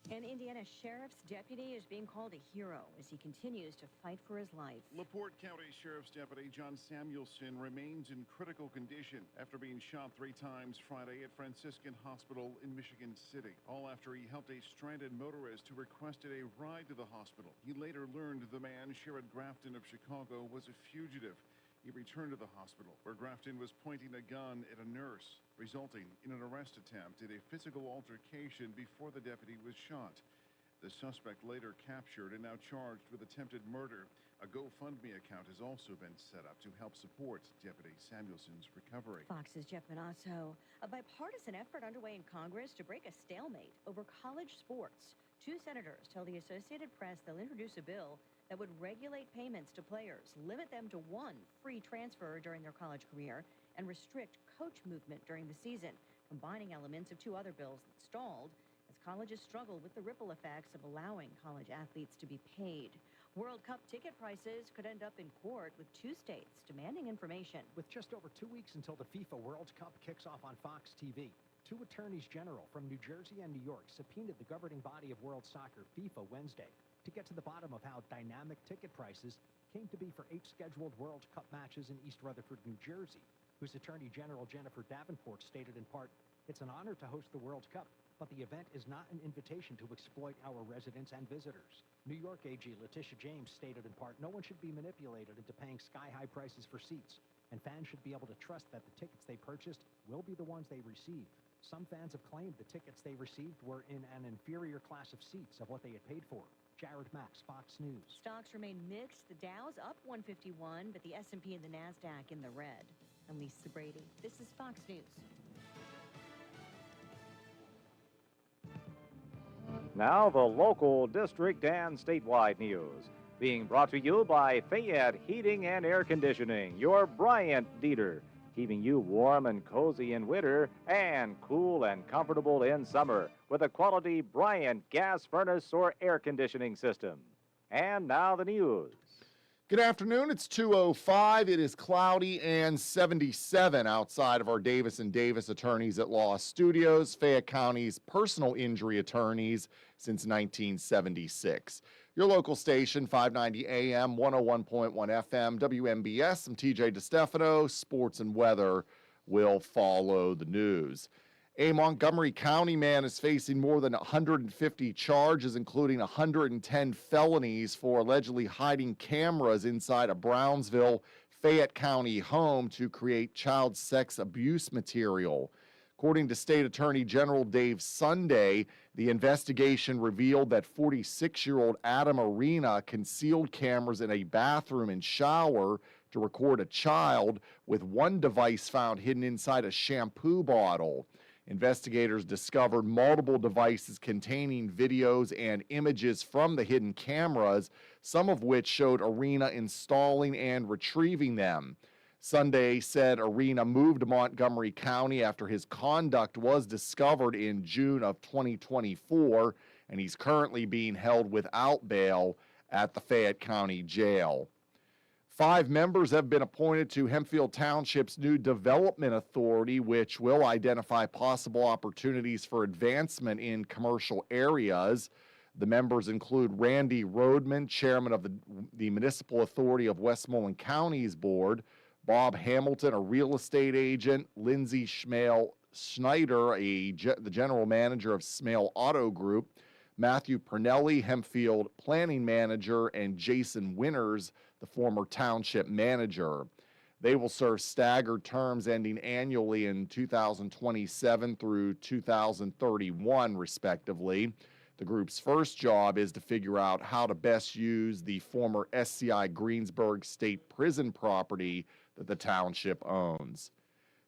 An Indiana sheriff's deputy is being called a hero as he continues to fight for his life. LaPorte County Sheriff's Deputy John Samuelson remains in critical condition after being shot 3 times Friday at Franciscan Hospital in Michigan City, all after he helped a stranded motorist who requested a ride to the hospital. He later learned the man, Sherrod Grafton of Chicago, was a fugitive. He returned to the hospital, where Grafton was pointing a gun at a nurse, resulting in an arrest attempt and a physical altercation before the deputy was shot. The suspect later captured and now charged with attempted murder. A GoFundMe account has also been set up to help support Deputy Samuelson's recovery. Fox's Jeff Manasso. A bipartisan effort underway in Congress to break a stalemate over college sports. 2 senators tell the Associated Press they'll introduce a bill that would regulate payments to players, limit them to 1 free transfer during their college career, and restrict coach movement during the season, combining elements of 2 other bills that stalled as colleges struggle with the ripple effects of allowing college athletes to be paid. World Cup ticket prices could end up in court with 2 states demanding information. With just over 2 weeks until the FIFA World Cup kicks off on Fox TV, 2 attorneys general from New Jersey and New York subpoenaed the governing body of world soccer, FIFA, Wednesday, to get to the bottom of how dynamic ticket prices came to be for 8 scheduled World Cup matches in East Rutherford, New Jersey, whose Attorney General Jennifer Davenport stated in part, "It's an honor to host the World Cup, but the event is not an invitation to exploit our residents and visitors." New York AG Letitia James stated in part, "No one should be manipulated into paying sky-high prices for seats, and fans should be able to trust that the tickets they purchased will be the ones they receive. Some fans have claimed the tickets they received were in an inferior class of seats of what they had paid for." Jared Max, Fox News. Stocks remain mixed. The Dow's up 151, but the S&P and the NASDAQ in the red. I'm Lisa Brady. This is Fox News. Now the local, district, and statewide news. Being brought to you by Fayette Heating and Air Conditioning, your Bryant dealer. Keeping you warm and cozy in winter and cool and comfortable in summer with a quality Bryant gas furnace or air conditioning system. And now the news. Good afternoon. It's 2:05. It is cloudy and 77 outside of our Davis & Davis Attorneys at Law Studios, Fayette County's personal injury attorneys since 1976. Your local station, 590 AM, 101.1 FM, WMBS. I'm TJ DeStefano. Sports and weather will follow the news. A Montgomery County man is facing more than 150 charges, including 110 felonies for allegedly hiding cameras inside a Brownsville, Fayette County home to create child sex abuse material. According to State Attorney General Dave Sunday, the investigation revealed that 46-year-old Adam Arena concealed cameras in a bathroom and shower to record a child, with one device found hidden inside a shampoo bottle. Investigators discovered multiple devices containing videos and images from the hidden cameras, some of which showed Arena installing and retrieving them. Sunday said Arena moved to Montgomery County after his conduct was discovered in June of 2024, and he's currently being held without bail at the Fayette County Jail. 5 members have been appointed to Hempfield Township's new Development Authority, which will identify possible opportunities for advancement in commercial areas. The members include Randy Rodman, chairman of the Municipal Authority of Westmoreland County's board, Bob Hamilton, a real estate agent, Lindsay Schmale Schneider, the general manager of Smale Auto Group, Matthew Pernelli, Hempfield planning manager, and Jason Winters, the former township manager. They will serve staggered terms ending annually in 2027 through 2031, respectively. The group's first job is to figure out how to best use the former SCI Greensburg State Prison property that the township owns.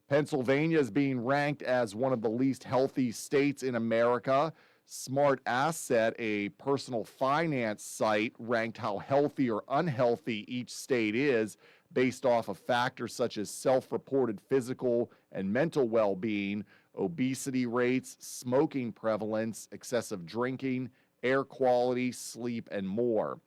Pennsylvania is being ranked as one of the least healthy states in America. Smart Asset, a personal finance site, ranked how healthy or unhealthy each state is based off of factors such as self-reported physical and mental well-being, obesity rates, smoking prevalence, excessive drinking, air quality, sleep, and more.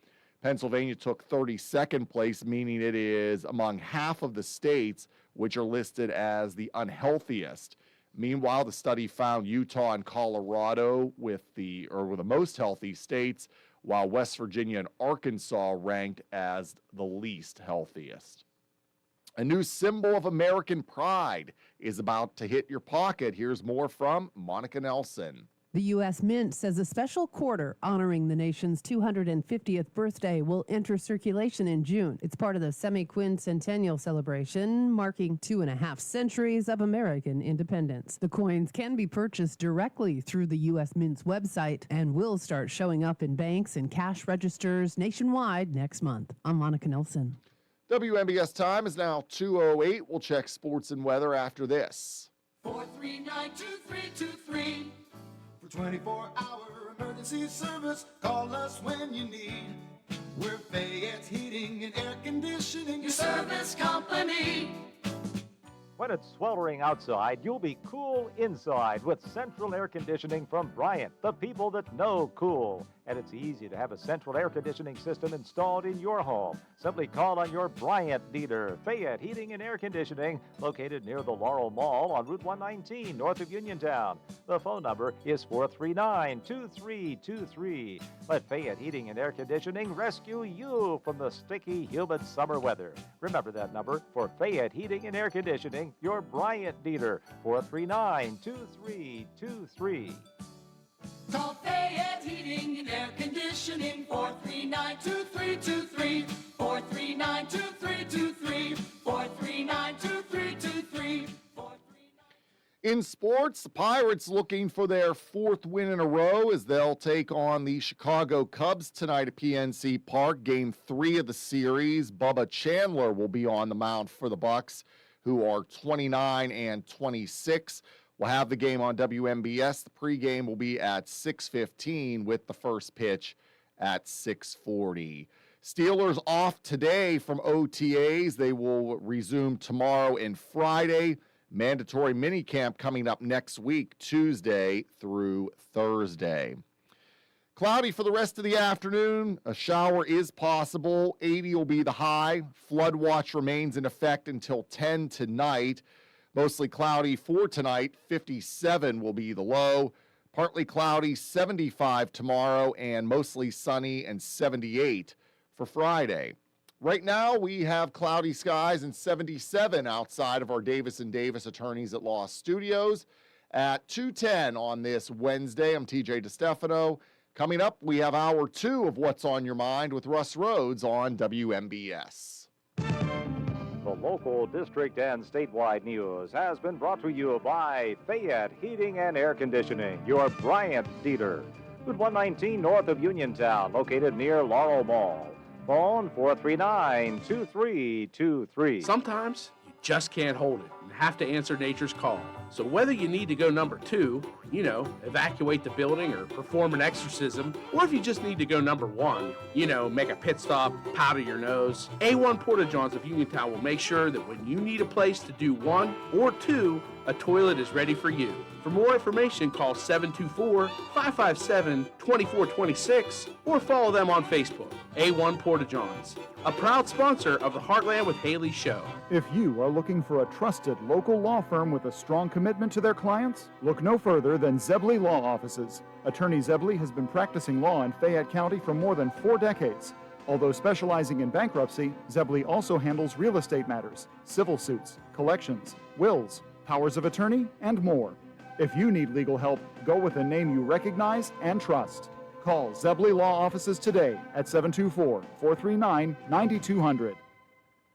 Pennsylvania took 32nd place, meaning it is among half of the states which are listed as the unhealthiest. Meanwhile, the study found Utah and Colorado were the most healthy states, while West Virginia and Arkansas ranked as the least healthiest. A new symbol of American pride is about to hit your pocket. Here's more from Monica Nelson. The U.S. Mint says a special quarter honoring the nation's 250th birthday will enter circulation in June. It's part of the semi-quincentennial celebration, marking 2.5 centuries of American independence. The coins can be purchased directly through the U.S. Mint's website and will start showing up in banks and cash registers nationwide next month. I'm Monica Nelson. WMBS time is now 2:08. We'll check sports and weather after this. 439-2323. For 24-hour emergency service, call us when you need. We're Fayette's Heating and Air Conditioning, your service company. When it's sweltering outside, you'll be cool inside with central air conditioning from Bryant, the people that know cool. And it's easy to have a central air conditioning system installed in your home. Simply call on your Bryant dealer, Fayette Heating and Air Conditioning, located near the Laurel Mall on Route 119, north of Uniontown. The phone number is 439-2323. Let Fayette Heating and Air Conditioning rescue you from the sticky, humid summer weather. Remember that number for Fayette Heating and Air Conditioning, your Bryant dealer, 439-2323. Call Fayette Heating and Air Conditioning, 439-2323, 439-2323, 439-2323. In sports, the Pirates looking for their 4th win in a row as they'll take on the Chicago Cubs tonight at PNC Park. Game 3 of the series. Bubba Chandler will be on the mound for the Bucks, who are 29 and 26. We'll have the game on WMBS. The pregame will be at 6:15 with the first pitch at 6:40. Steelers off today from OTAs. They will resume tomorrow and Friday. Mandatory minicamp coming up next week, Tuesday through Thursday. Cloudy for the rest of the afternoon. A shower is possible. 80 will be the high. Flood watch remains in effect until 10 tonight. Mostly cloudy for tonight. 57 will be the low. Partly cloudy, 75 tomorrow, and mostly sunny and 78 for Friday. Right now, we have cloudy skies and 77 outside of our Davis & Davis Attorneys at Law Studios at 2:10 on this Wednesday. I'm TJ DeStefano. Coming up, we have hour 2 of What's on Your Mind with Russ Rhodes on WMBS. The local, district, and statewide news has been brought to you by Fayette Heating and Air Conditioning, your Bryant dealer. Route 119 north of Uniontown, located near Laurel Mall. Phone 439-2323. Sometimes you just can't hold it and have to answer nature's call. So whether you need to go number 2, evacuate the building or perform an exorcism, or if you just need to go number 1, make a pit stop, powder your nose, A1 Porta-Johns of Uniontown will make sure that when you need a place to do 1 or 2, a toilet is ready for you. For more information, call 724-557-2426 or follow them on Facebook. A1 Porta-Johns, a proud sponsor of the Heartland with Haley show. If you are looking for a trusted local law firm with a strong commitment to their clients, look no further than Zebley Law Offices. Attorney Zebley has been practicing law in Fayette County for more than 4 decades. Although specializing in bankruptcy, Zebley also handles real estate matters, civil suits, collections, wills, powers of attorney, and more. If you need legal help, go with a name you recognize and trust. Call Zebley Law Offices today at 724-439-9200.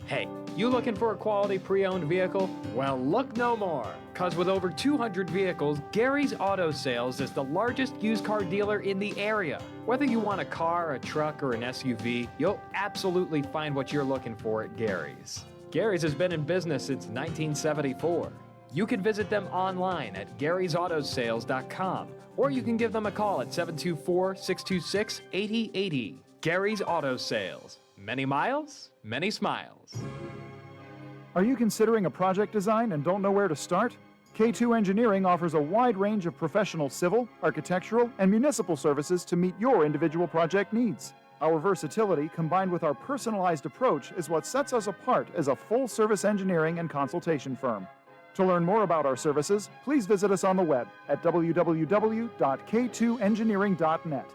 Hey, you looking for a quality pre-owned vehicle? Well, look no more, because with over 200 vehicles, Gary's Auto Sales is the largest used car dealer in the area. Whether you want a car, a truck, or an SUV, you'll absolutely find what you're looking for at Gary's. Gary's has been in business since 1974. You can visit them online at garysautosales.com, or you can give them a call at 724-626-8080. Gary's Auto Sales. Many miles, many smiles. Are you considering a project design and don't know where to start? K2 Engineering offers a wide range of professional civil, architectural, and municipal services to meet your individual project needs. Our versatility, combined with our personalized approach, is what sets us apart as a full-service engineering and consultation firm. To learn more about our services, please visit us on the web at www.k2engineering.net.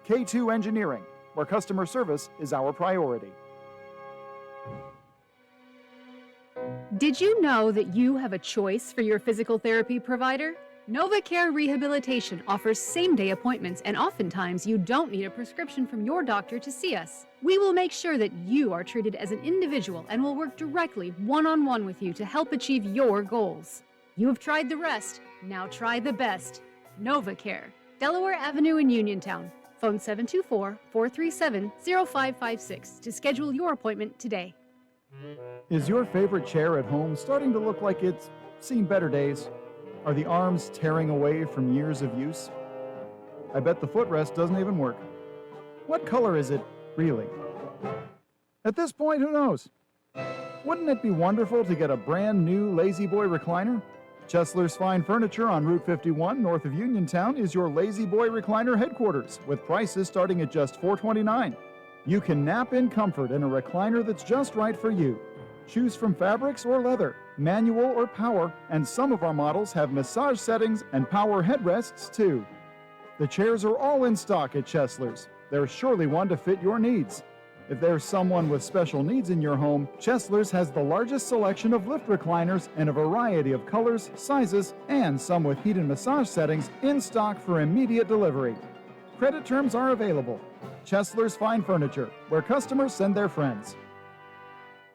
K2 Engineering, where customer service is our priority. Did you know that you have a choice for your physical therapy provider? NovaCare Rehabilitation offers same-day appointments, and oftentimes you don't need a prescription from your doctor to see us. We will make sure that you are treated as an individual and will work directly one-on-one with you to help achieve your goals. You have tried the rest, now try the best. NovaCare, Delaware Avenue in Uniontown. Phone 724-437-0556 to schedule your appointment today. Is your favorite chair at home starting to look like it's seen better days? Are the arms tearing away from years of use? I bet the footrest doesn't even work. What color is it, really? At this point, who knows? Wouldn't it be wonderful to get a brand new Lazy Boy recliner? Chesler's Fine Furniture on Route 51 north of Uniontown is your Lazy Boy recliner headquarters, with prices starting at just $429. You can nap in comfort in a recliner that's just right for you. Choose from fabrics or leather, manual or power, and some of our models have massage settings and power headrests too. The chairs are all in stock at Chesler's. There's surely one to fit your needs. If there's someone with special needs in your home, Chesler's has the largest selection of lift recliners in a variety of colors, sizes, and some with heat and massage settings in stock for immediate delivery. Credit terms are available. Chesler's Fine Furniture, where customers send their friends.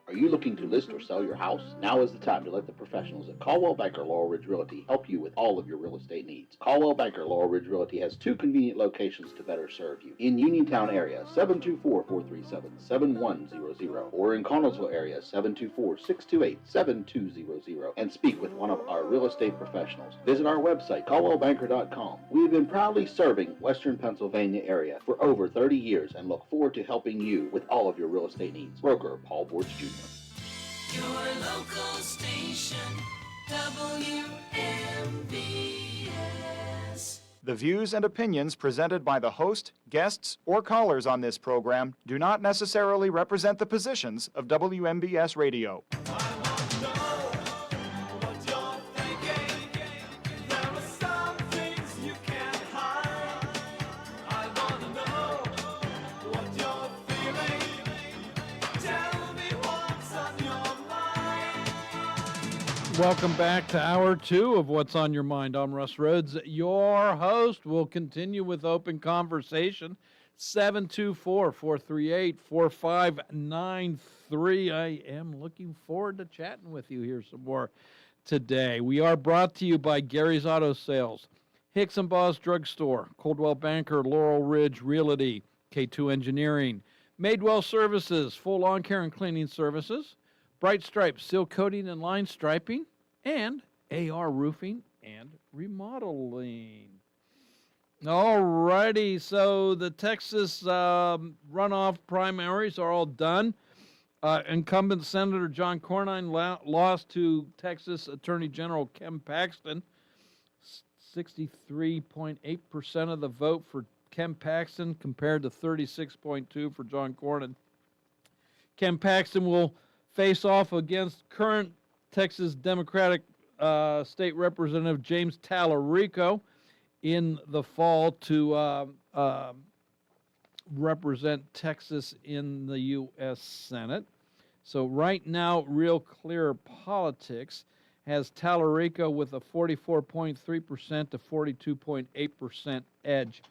Are you looking to list or sell your house? Now is the time to let the professionals at Caldwell Banker Laurel Ridge Realty help you with all of your real estate needs. Caldwell Banker Laurel Ridge Realty has two convenient locations to better serve you. In Uniontown area, 724-437-7100, or in Connellsville area, 724-628-7200, and speak with one of our real estate professionals. Visit our website, caldwellbanker.com. We have been proudly serving Western Pennsylvania area for over 30 years and look forward to helping you with all of your real estate needs. Broker Paul Borch Jr. Your local station, WMBS. The views and opinions presented by the host, guests, or callers on this program do not necessarily represent the positions of WMBS Radio. Welcome back to Hour 2 of What's on Your Mind. I'm Russ Rhodes, your host. We'll continue with open conversation. 724-438-4593. I am looking forward to chatting with you here some more today. We are brought to you by Gary's Auto Sales, Hicks and Boss Drugstore, Coldwell Banker, Laurel Ridge Realty, K2 Engineering, Madewell Services, full lawn care and cleaning services, Bright Stripes, seal coating and line striping, and AR Roofing and Remodeling. All righty, so the Texas runoff primaries are all done. Incumbent Senator John Cornyn lost to Texas Attorney General Ken Paxton. 63.8% of the vote for Ken Paxton compared to 36.2% for John Cornyn. Ken Paxton will face off against current Texas Democratic State Representative James Tallarico in the fall to represent Texas in the U.S. Senate. So right now, Real Clear Politics has Tallarico with a 44.3% to 42.8% edge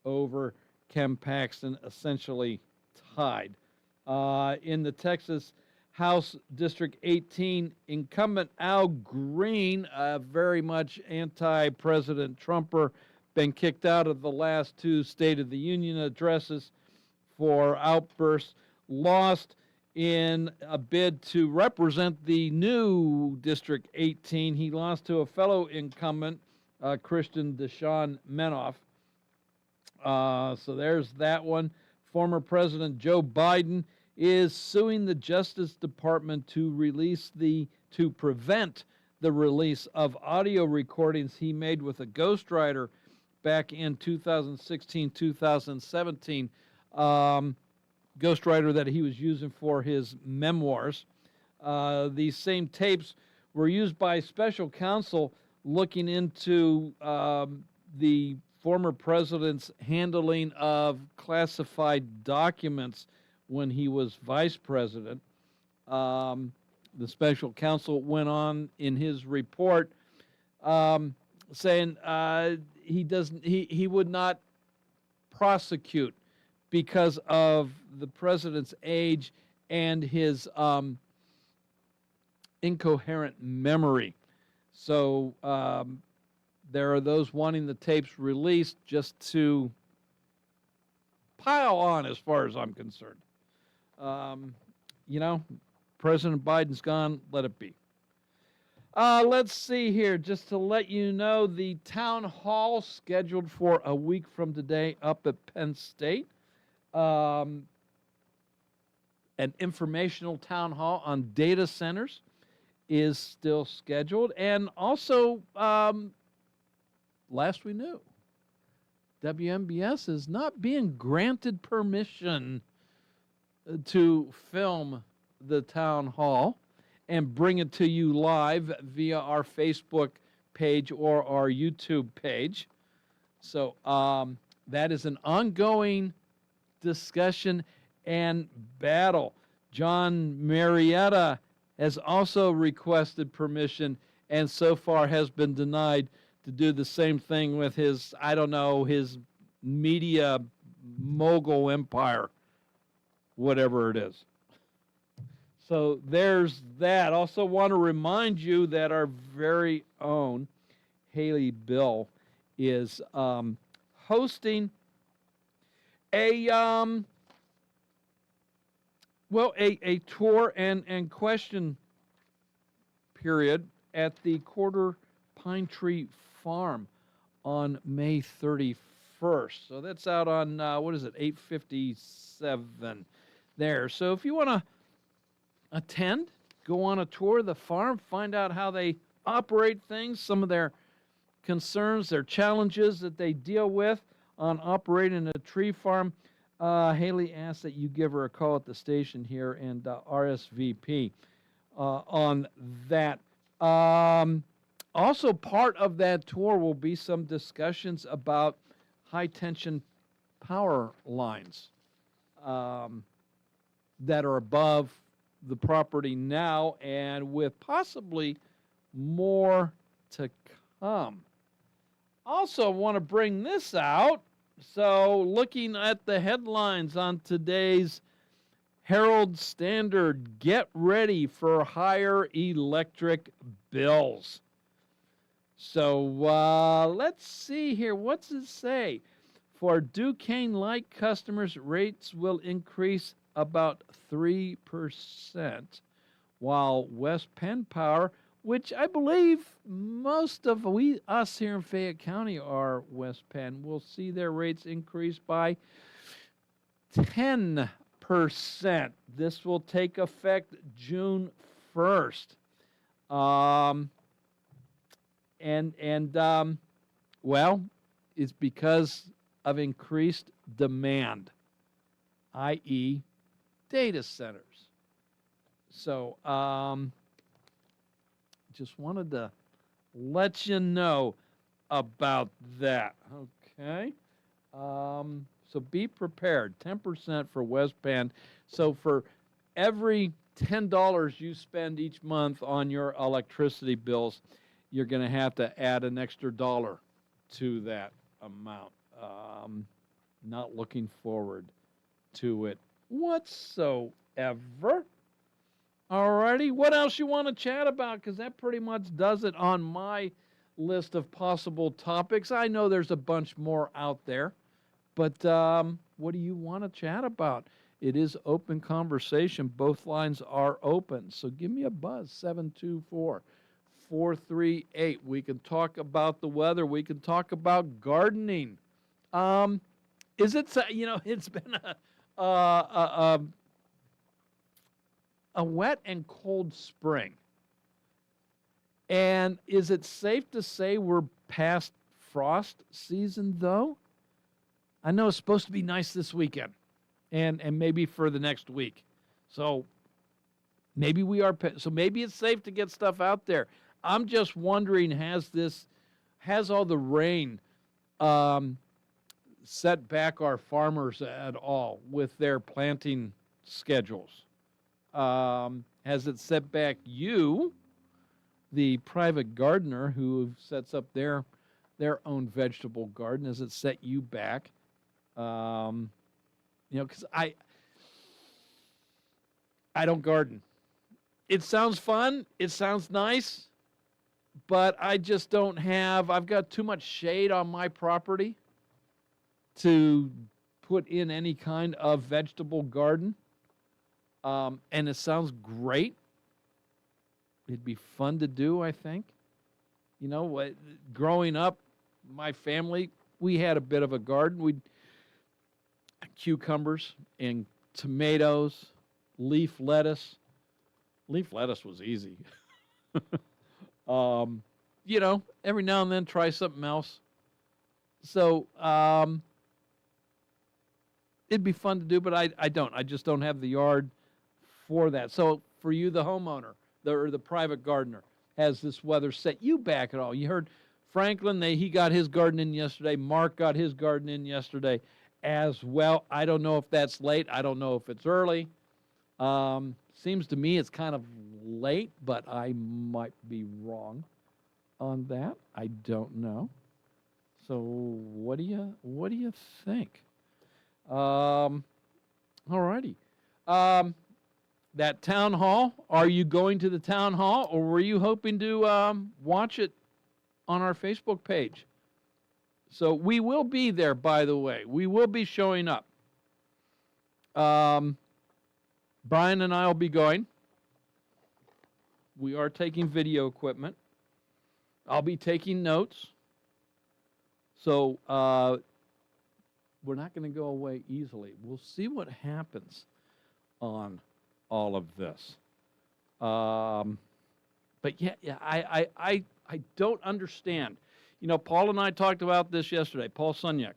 over Ken Paxton, essentially tied. In the Texas House District 18, incumbent Al Green, very much anti-President Trumper, been kicked out of the last two State of the Union addresses for outbursts, lost in a bid to represent the new District 18. He lost to a fellow incumbent, Christian Deshaun Menoff. So there's that one. Former President Joe Biden is suing the Justice Department to prevent the release of audio recordings he made with a ghostwriter back in 2016, 2017 ghostwriter that he was using for his memoirs. These same tapes were used by special counsel looking into the former president's handling of classified documents when he was vice president. The special counsel went on in his report saying he would not prosecute because of the president's age and his incoherent memory. So there are those wanting the tapes released just to pile on, as far as I'm concerned. President Biden's gone, let it be. Let's see here, just to let you know, the town hall scheduled for a week from today up at Penn State. An informational town hall on data centers is still scheduled. And also, last we knew, WMBS is not being granted permission to film the town hall and bring it to you live via our Facebook page or our YouTube page. So that is an ongoing discussion and battle. John Marietta has also requested permission and so far has been denied to do the same thing with his, his media mogul empire, whatever it is. So there's that. Also want to remind you that our very own Haley Bill is hosting a tour and question period at the Quarter Pine Tree Farm on May 31st. So that's out on 857 there. So if you want to attend, go on a tour of the farm, find out how they operate things, some of their concerns, their challenges that they deal with on operating a tree farm. Haley asked that you give her a call at the station here and RSVP on that. Also, part of that tour will be some discussions about high-tension power lines that are above the property now, and with possibly more to come. Also want to bring this out. So looking at the headlines on today's Herald Standard, get ready for higher electric bills. So let's see here. What's it say? For Duquesne Light customers, rates will increase about 3%, while West Penn Power, which I believe most of us here in Fayette County are West Penn, will see their rates increase by 10%. This will take effect June 1st. It's because of increased demand, i.e., data centers. So, just wanted to let you know about that. Okay. So be prepared. 10% for West Penn. So for every $10 you spend each month on your electricity bills, you're going to have to add an extra $1 to that amount. Not looking forward to it whatsoever. Alrighty, what else you want to chat about? Because that pretty much does it on my list of possible topics. I know there's a bunch more out there, but what do you want to chat about? It is open conversation. Both lines are open. So give me a buzz, 724-438. We can talk about the weather. We can talk about gardening. It's been a wet and cold spring. And is it safe to say we're past frost season, though? I know it's supposed to be nice this weekend. and maybe for the next week. So maybe we are. So maybe it's safe to get stuff out there. I'm just wondering, has all the rain set back our farmers at all with their planting schedules? Has it set back you, the private gardener who sets up their own vegetable garden? Has it set you back? Because I don't garden. It sounds fun. It sounds nice, but I just don't have. I've got too much shade on my property to put in any kind of vegetable garden. And it sounds great. It'd be fun to do, I think. Growing up, my family, we had a bit of a garden. We'd cucumbers and tomatoes, leaf lettuce. Leaf lettuce was easy. Every now and then try something else. So it'd be fun to do, but I don't. I just don't have the yard for that. So for you, the homeowner, the private gardener, has this weather set you back at all? You heard Franklin, he got his garden in yesterday. Mark got his garden in yesterday as well. I don't know if that's late. I don't know if it's early. Seems to me it's kind of late, but I might be wrong on that. I don't know. So what do you think? All righty. That town hall, are you going to the town hall, or were you hoping to watch it on our Facebook page? So we will be there, by the way. We will be showing up. Brian and I will be going. We are taking video equipment. I'll be taking notes. So we're not going to go away easily. We'll see what happens on all of this. But yeah, I don't understand. Paul and I talked about this yesterday, Paul Sunyak,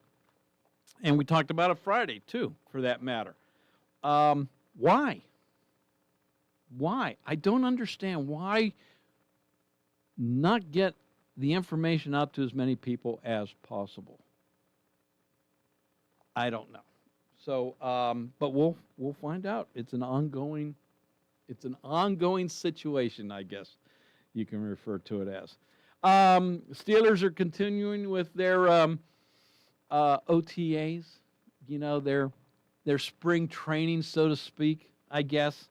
and we talked about it Friday too, for that matter. Why? I don't understand why not get the information out to as many people as possible. I don't know. So, but we'll find out. It's an ongoing situation, I guess you can refer to it as. Steelers are continuing with their OTAs. Their spring training, so to speak. I guess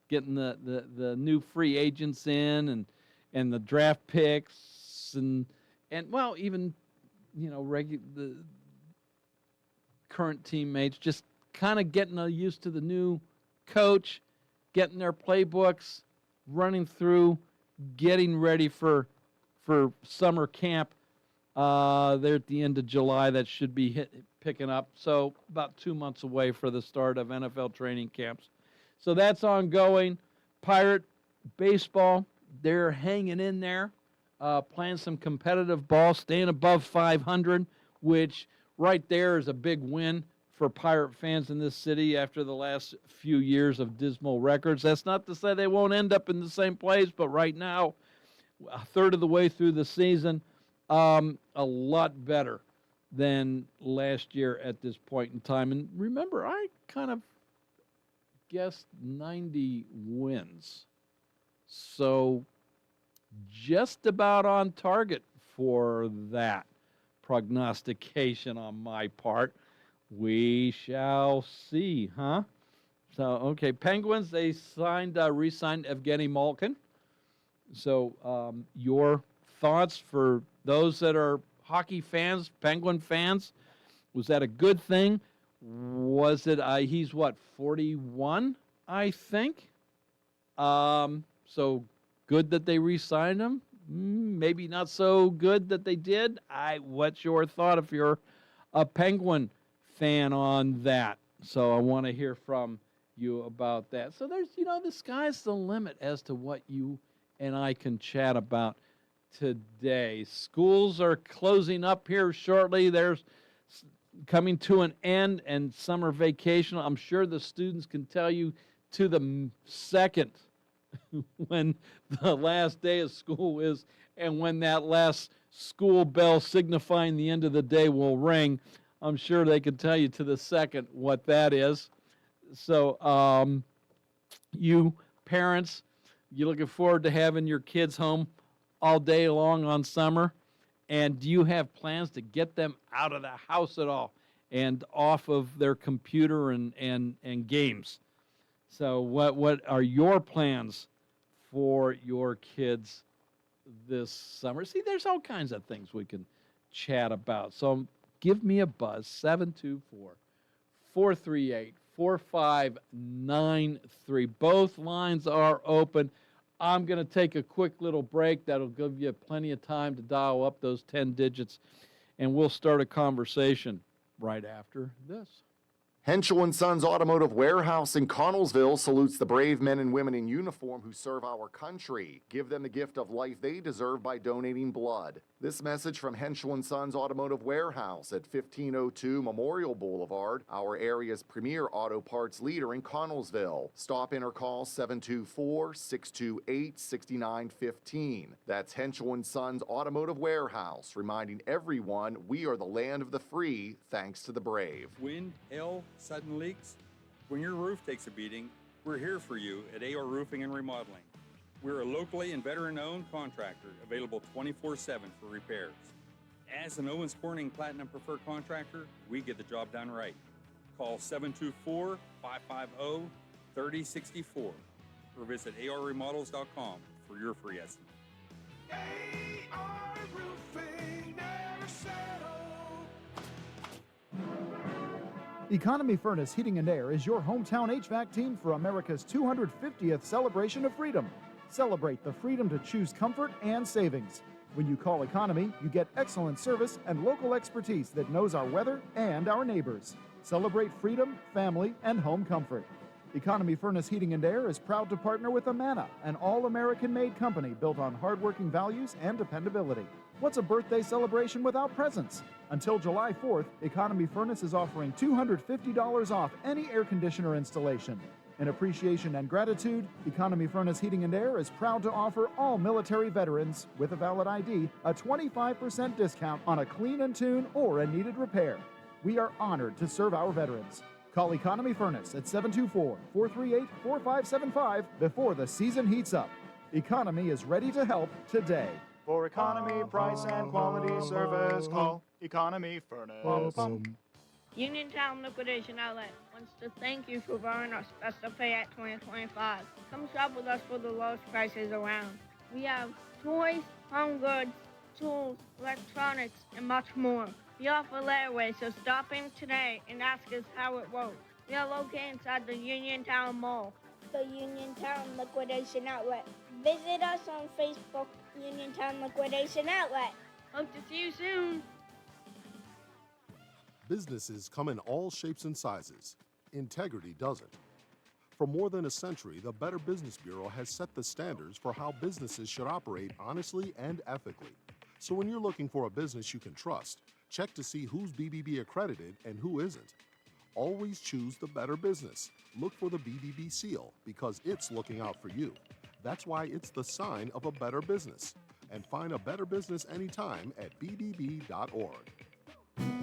getting the new free agents in and the draft picks and well, even the current teammates, just kind of getting used to the new coach, getting their playbooks, running through, getting ready for summer camp. They're at the end of July. That should be picking up. So about 2 months away for the start of NFL training camps. So that's ongoing. Pirate baseball, they're hanging in there, playing some competitive ball, staying above 500, which right there is a big win for Pirate fans in this city after the last few years of dismal records. That's not to say they won't end up in the same place, but right now, a third of the way through the season, a lot better than last year at this point in time. And remember, I kind of guessed 90 wins. So just about on target for that prognostication on my part. We shall see, huh? So, okay, Penguins, they re-signed Evgeny Malkin. So your thoughts for those that are hockey fans, Penguin fans, was that a good thing? Was it, he's what, 41, I think? So good that they re-signed him? Maybe not so good that they did. What's your thought if you're a Penguin fan on that? So I want to hear from you about that. So there's, the sky's the limit as to what you and I can chat about today. Schools are closing up here shortly. There's, coming to an end and summer vacation. I'm sure the students can tell you to the second when the last day of school is and when that last school bell signifying the end of the day will ring. I'm sure they can tell you to the second what that is. So you parents, you looking forward to having your kids home all day long on summer? And do you have plans to get them out of the house at all and off of their computer and games? So what are your plans for your kids this summer? See, there's all kinds of things we can chat about. So give me a buzz, 724-438-4593. Both lines are open. I'm going to take a quick little break. That'll give you plenty of time to dial up those 10 digits, and we'll start a conversation right after this. Henschel & Sons Automotive Warehouse in Connellsville salutes the brave men and women in uniform who serve our country. Give them the gift of life they deserve by donating blood. This message from Henschel & Sons Automotive Warehouse at 1502 Memorial Boulevard, our area's premier auto parts leader in Connellsville. Stop in or call 724-628-6915. That's Henschel & Sons Automotive Warehouse, reminding everyone we are the land of the free thanks to the brave. Wind, hail, sudden leaks. When your roof takes a beating, we're here for you at AR Roofing and Remodeling. We're a locally and veteran-owned contractor available 24/7 for repairs. As an Owens Corning Platinum Preferred Contractor, we get the job done right. Call 724-550-3064 or visit arremodels.com for your free estimate. AR Roofing, never settle. Economy Furnace Heating and Air is your hometown HVAC team for America's 250th celebration of freedom. Celebrate the freedom to choose comfort and savings. When you call Economy, you get excellent service and local expertise that knows our weather and our neighbors. Celebrate freedom, family, and home comfort. Economy Furnace Heating and Air is proud to partner with Amana, an all-American-made company built on hardworking values and dependability. What's a birthday celebration without presents? Until July 4th, Economy Furnace is offering $250 off any air conditioner installation. In appreciation and gratitude, Economy Furnace Heating and Air is proud to offer all military veterans with a valid ID a 25% discount on a clean and tune or a needed repair. We are honored to serve our veterans. Call Economy Furnace at 724-438-4575 before the season heats up. Economy is ready to help today. For economy, price, and quality service, call Economy Furnace. Uniontown Liquidation Outlet wants to thank you for borrowing our special pay at 2025. Come shop with us for the lowest prices around. We have toys, home goods, tools, electronics, and much more. We offer layaway, so stop in today and ask us how it works. We are located inside the Uniontown Mall. The Uniontown Liquidation Outlet. Visit us on Facebook, Uniontown Liquidation Outlet. Hope to see you soon. Businesses come in all shapes and sizes. Integrity doesn't. For more than a century, the Better Business Bureau has set the standards for how businesses should operate honestly and ethically. So when you're looking for a business you can trust, check to see who's BBB accredited and who isn't. Always choose the Better Business. Look for the BBB seal because it's looking out for you. That's why it's the sign of a better business. And find a better business anytime at bbb.org.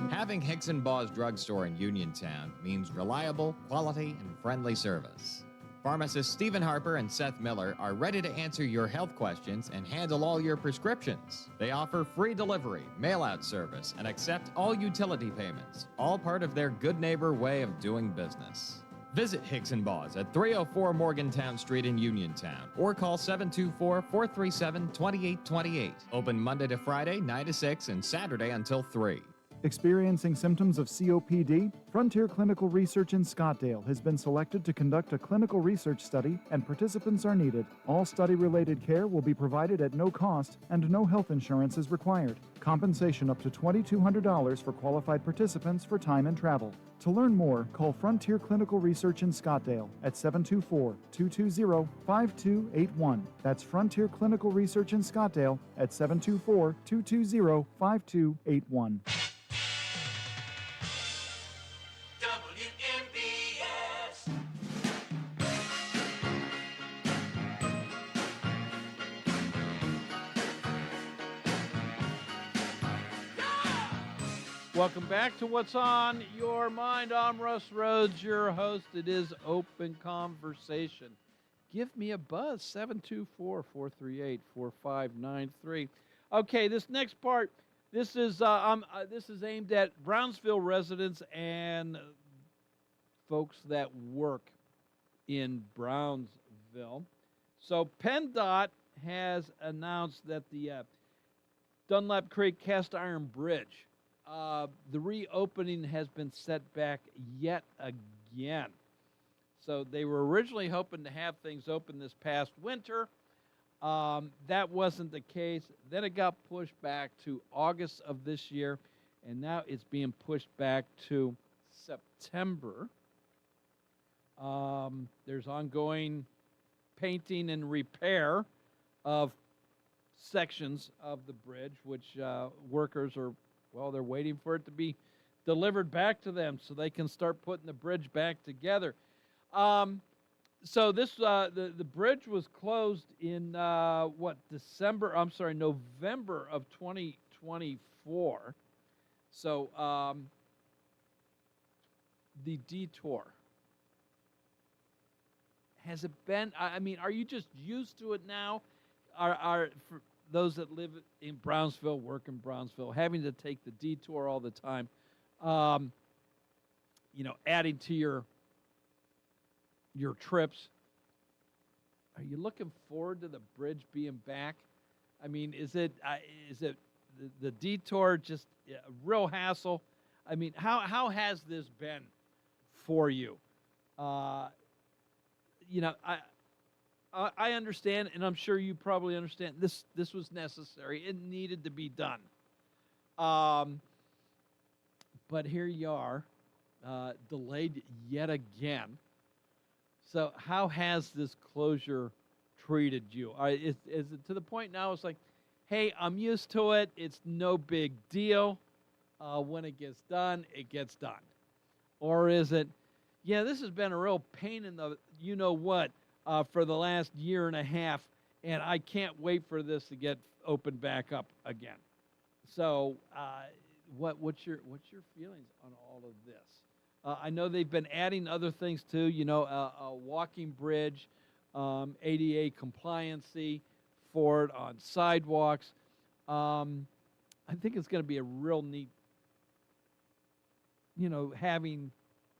Having Hicks & Baugh's drugstore in Uniontown means reliable, quality, and friendly service. Pharmacists Stephen Harper and Seth Miller are ready to answer your health questions and handle all your prescriptions. They offer free delivery, mail-out service, and accept all utility payments, all part of their good neighbor way of doing business. Visit Hicks & Baugh's at 304 Morgantown Street in Uniontown or call 724-437-2828. Open Monday to Friday, 9 to 6 and Saturday until 3. Experiencing symptoms of COPD? Frontier Clinical Research in Scottsdale has been selected to conduct a clinical research study, and participants are needed. All study-related care will be provided at no cost, and no health insurance is required. Compensation up to $2,200 for qualified participants for time and travel. To learn more, call Frontier Clinical Research in Scottsdale at 724-220-5281. That's Frontier Clinical Research in Scottsdale at 724-220-5281. Welcome back to What's on Your Mind. I'm Russ Rhodes, your host. It is Open Conversation. Give me a buzz, 724-438-4593. Okay, this next part, this is aimed at Brownsville residents and folks that work in Brownsville. So PennDOT has announced that the Dunlap Creek Cast Iron Bridge, the reopening has been set back yet again. So they were originally hoping to have things open this past winter. That wasn't the case. Then it got pushed back to August of this year, and now it's being pushed back to September. There's ongoing painting and repair of sections of the bridge, which workers are, well, they're waiting for it to be delivered back to them so they can start putting the bridge back together. So this the bridge was closed in November of 2024. So the detour, has it been? I mean, are you just used to it now? Are for those that live in Brownsville, work in Brownsville, having to take the detour all the time, adding to your trips? Are you looking forward to the bridge being back? I mean, is it the detour just a real hassle? I mean, how has this been for you? I understand, and I'm sure you probably understand, this was necessary. It needed to be done. But here you are, delayed yet again. So how has this closure treated you? Is it to the point now it's like, hey, I'm used to it. It's no big deal. When it gets done, it gets done. Or is it, yeah, this has been a real pain in the you-know-what for the last year and a half, and I can't wait for this to get opened back up again. So what's your feelings on all of this? I know they've been adding other things too, a walking bridge, ADA compliancy for it on sidewalks. I think it's going to be a real neat, having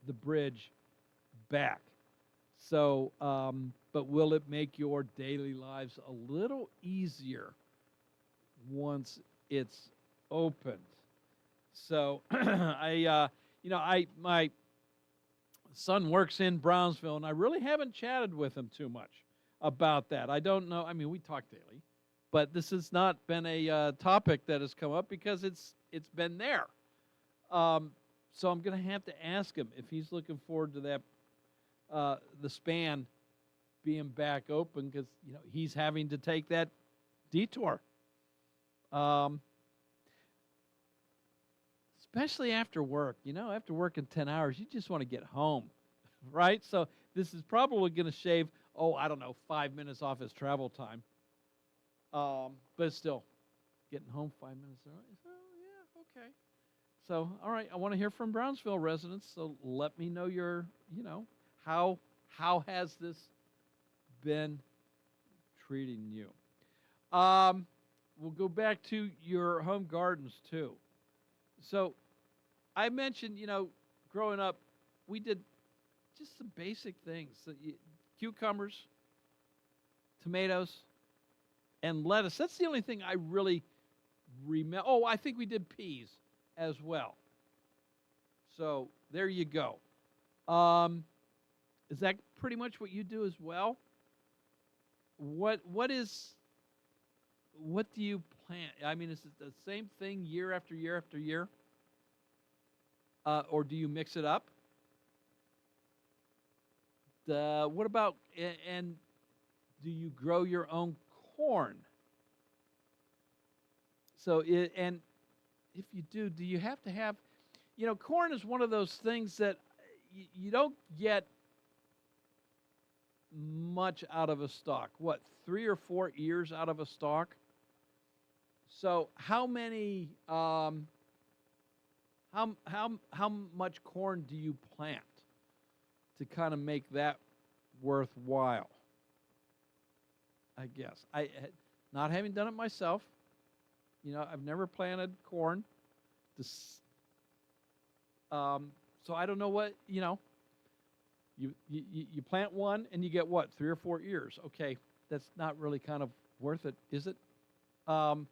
the bridge back. So, but will it make your daily lives a little easier once it's opened? So, my son works in Brownsville, and I really haven't chatted with him too much about that. I don't know. I mean, we talk daily, but this has not been a topic that has come up because it's been there. So I'm going to have to ask him if he's looking forward to that, the span being back open, because he's having to take that detour. Especially after work, after working 10 hours, you just want to get home, right? So this is probably going to shave, 5 minutes off his travel time. But still, getting home 5 minutes early. So, yeah, okay. So, all right, I want to hear from Brownsville residents, so let me know your, how has this been treating you? We'll go back to your home gardens, too. So I mentioned, growing up, we did just some basic things. So cucumbers, tomatoes, and lettuce. That's the only thing I really remember. Oh, I think we did peas as well. So there you go. Is that pretty much what you do as well? What do you plant? I mean, is it the same thing year after year after year? Or do you mix it up? What about, and do you grow your own corn? So, and if you do you have to have, corn is one of those things that you don't get much out of a stalk. What, 3 or 4 ears out of a stalk? So how many How much corn do you plant to kind of make that worthwhile? I guess not having done it myself. I've never planted corn. So I don't know what you plant one and you get what, 3 or 4 ears. Okay, that's not really kind of worth it, is it? So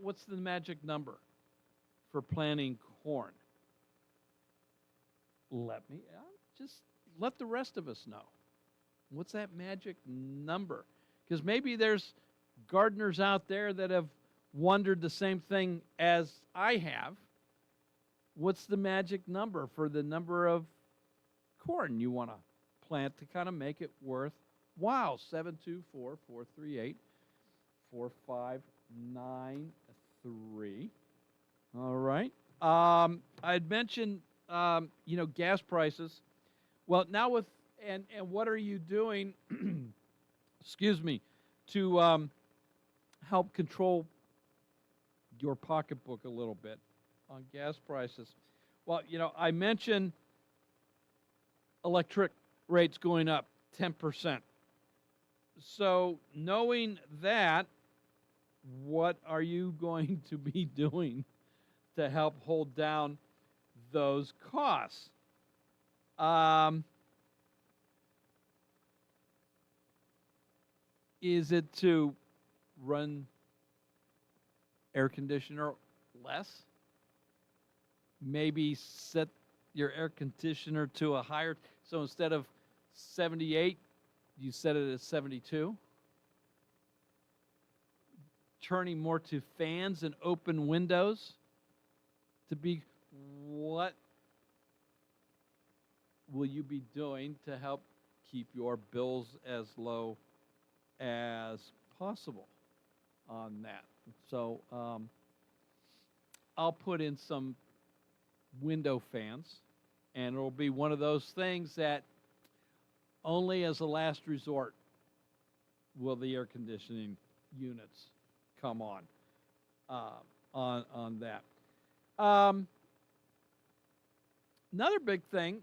what's the magic number for planting corn? Just let the rest of us know. What's that magic number? Because maybe there's gardeners out there that have wondered the same thing as I have. What's the magic number for the number of corn you want to plant to kind of make it worthwhile? 724-438-4593. All right. I'd mentioned, gas prices. Well, now with and what are you doing? Excuse me, to help control your pocketbook a little bit on gas prices? Well, I mentioned electric rates going up 10%. So knowing that, what are you going to be doing to help hold down those costs? Is it to run air conditioner less? Maybe set your air conditioner to a higher, so instead of 78, you set it at 72? Turning more to fans and open windows to be, what will you be doing to help keep your bills as low as possible on that? So I'll put in some window fans, and it'll be one of those things that only as a last resort will the air conditioning units come on that. Another big thing,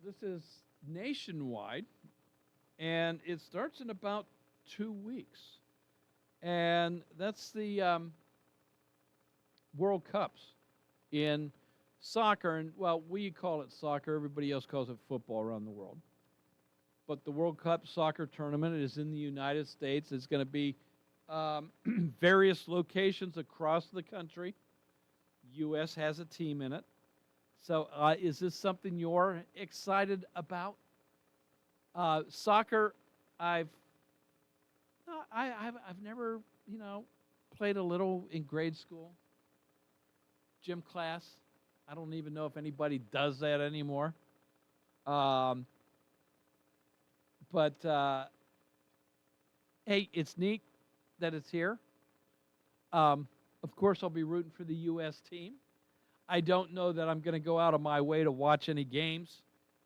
this is nationwide, and it starts in about 2 weeks. And that's the World Cups in soccer. And, well, we call it soccer. Everybody else calls it football around the world. But the World Cup soccer tournament is in the United States. It's going to be various locations across the country. U.S. has a team in it. So is this something you're excited about? Soccer, I've never, played a little in grade school. Gym class. I don't even know if anybody does that anymore. But hey, it's neat that it's here. Of course, I'll be rooting for the U.S. team. I don't know that I'm going to go out of my way to watch any games.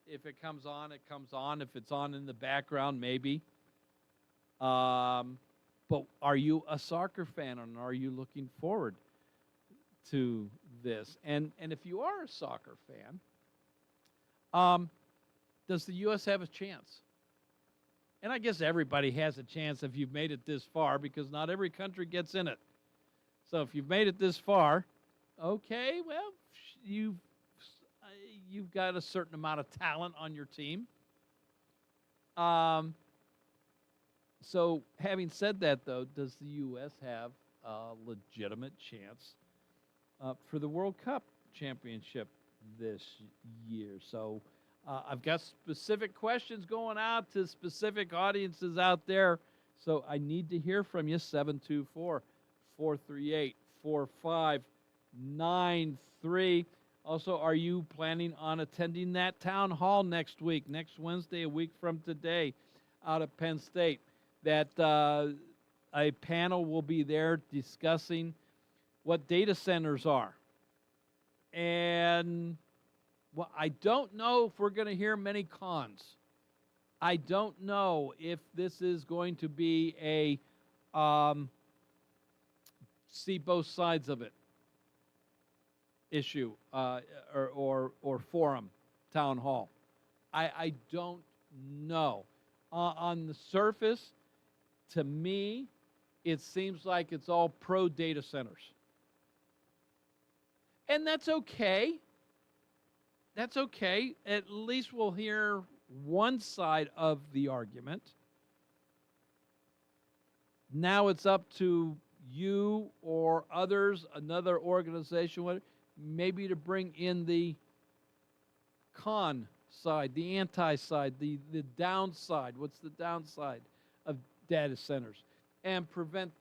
If it comes on, it comes on. If it's on in the background, maybe. But are you a soccer fan, and are you looking forward to this? And if you are a soccer fan, does the U.S. have a chance? And I guess everybody has a chance if you've made it this far, because not every country gets in it. So if you've made it this far, okay, well, you've got a certain amount of talent on your team. So having said that, though, does the U.S. have a legitimate chance for the World Cup championship this year? So I've got specific questions going out to specific audiences out there. So I need to hear from you. 724-438-4593. Also, are you planning on attending that town hall next week, next Wednesday, a week from today, out at Penn State? That a panel will be there discussing what data centers are. And, well, I don't know if we're going to hear many cons. I don't know if this is going to be a see both sides of it issue or forum, town hall. I don't know. On the surface, to me, it seems like it's all pro data centers. And that's okay. That's okay. At least we'll hear one side of the argument. Now it's up to you or others, another organization, maybe to bring in the con side, the anti side, the downside. What's the downside of data centers? And present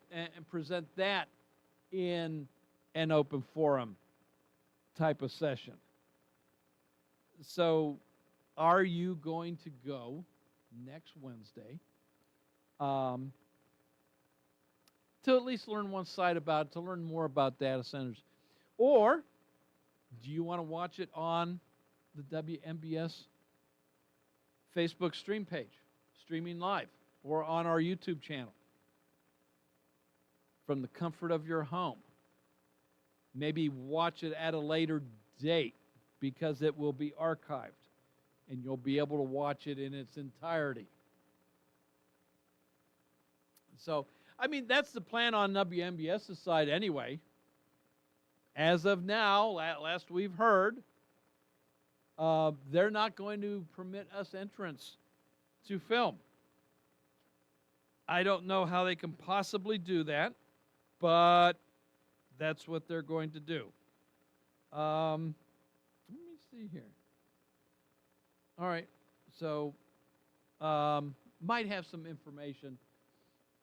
that in an open forum type of session. So are you going to go next Wednesday to at least learn one side about it, to learn more about data centers? Or do you want to watch it on the WMBS Facebook stream page, streaming live, or on our YouTube channel from the comfort of your home? Maybe watch it at a later date because it will be archived and you'll be able to watch it in its entirety. So, I mean, that's the plan on WMBS's side anyway. As of now, last we've heard, they're not going to permit us entrance to film. I don't know how they can possibly do that, but that's what they're going to do. Let me see here. All right, so might have some information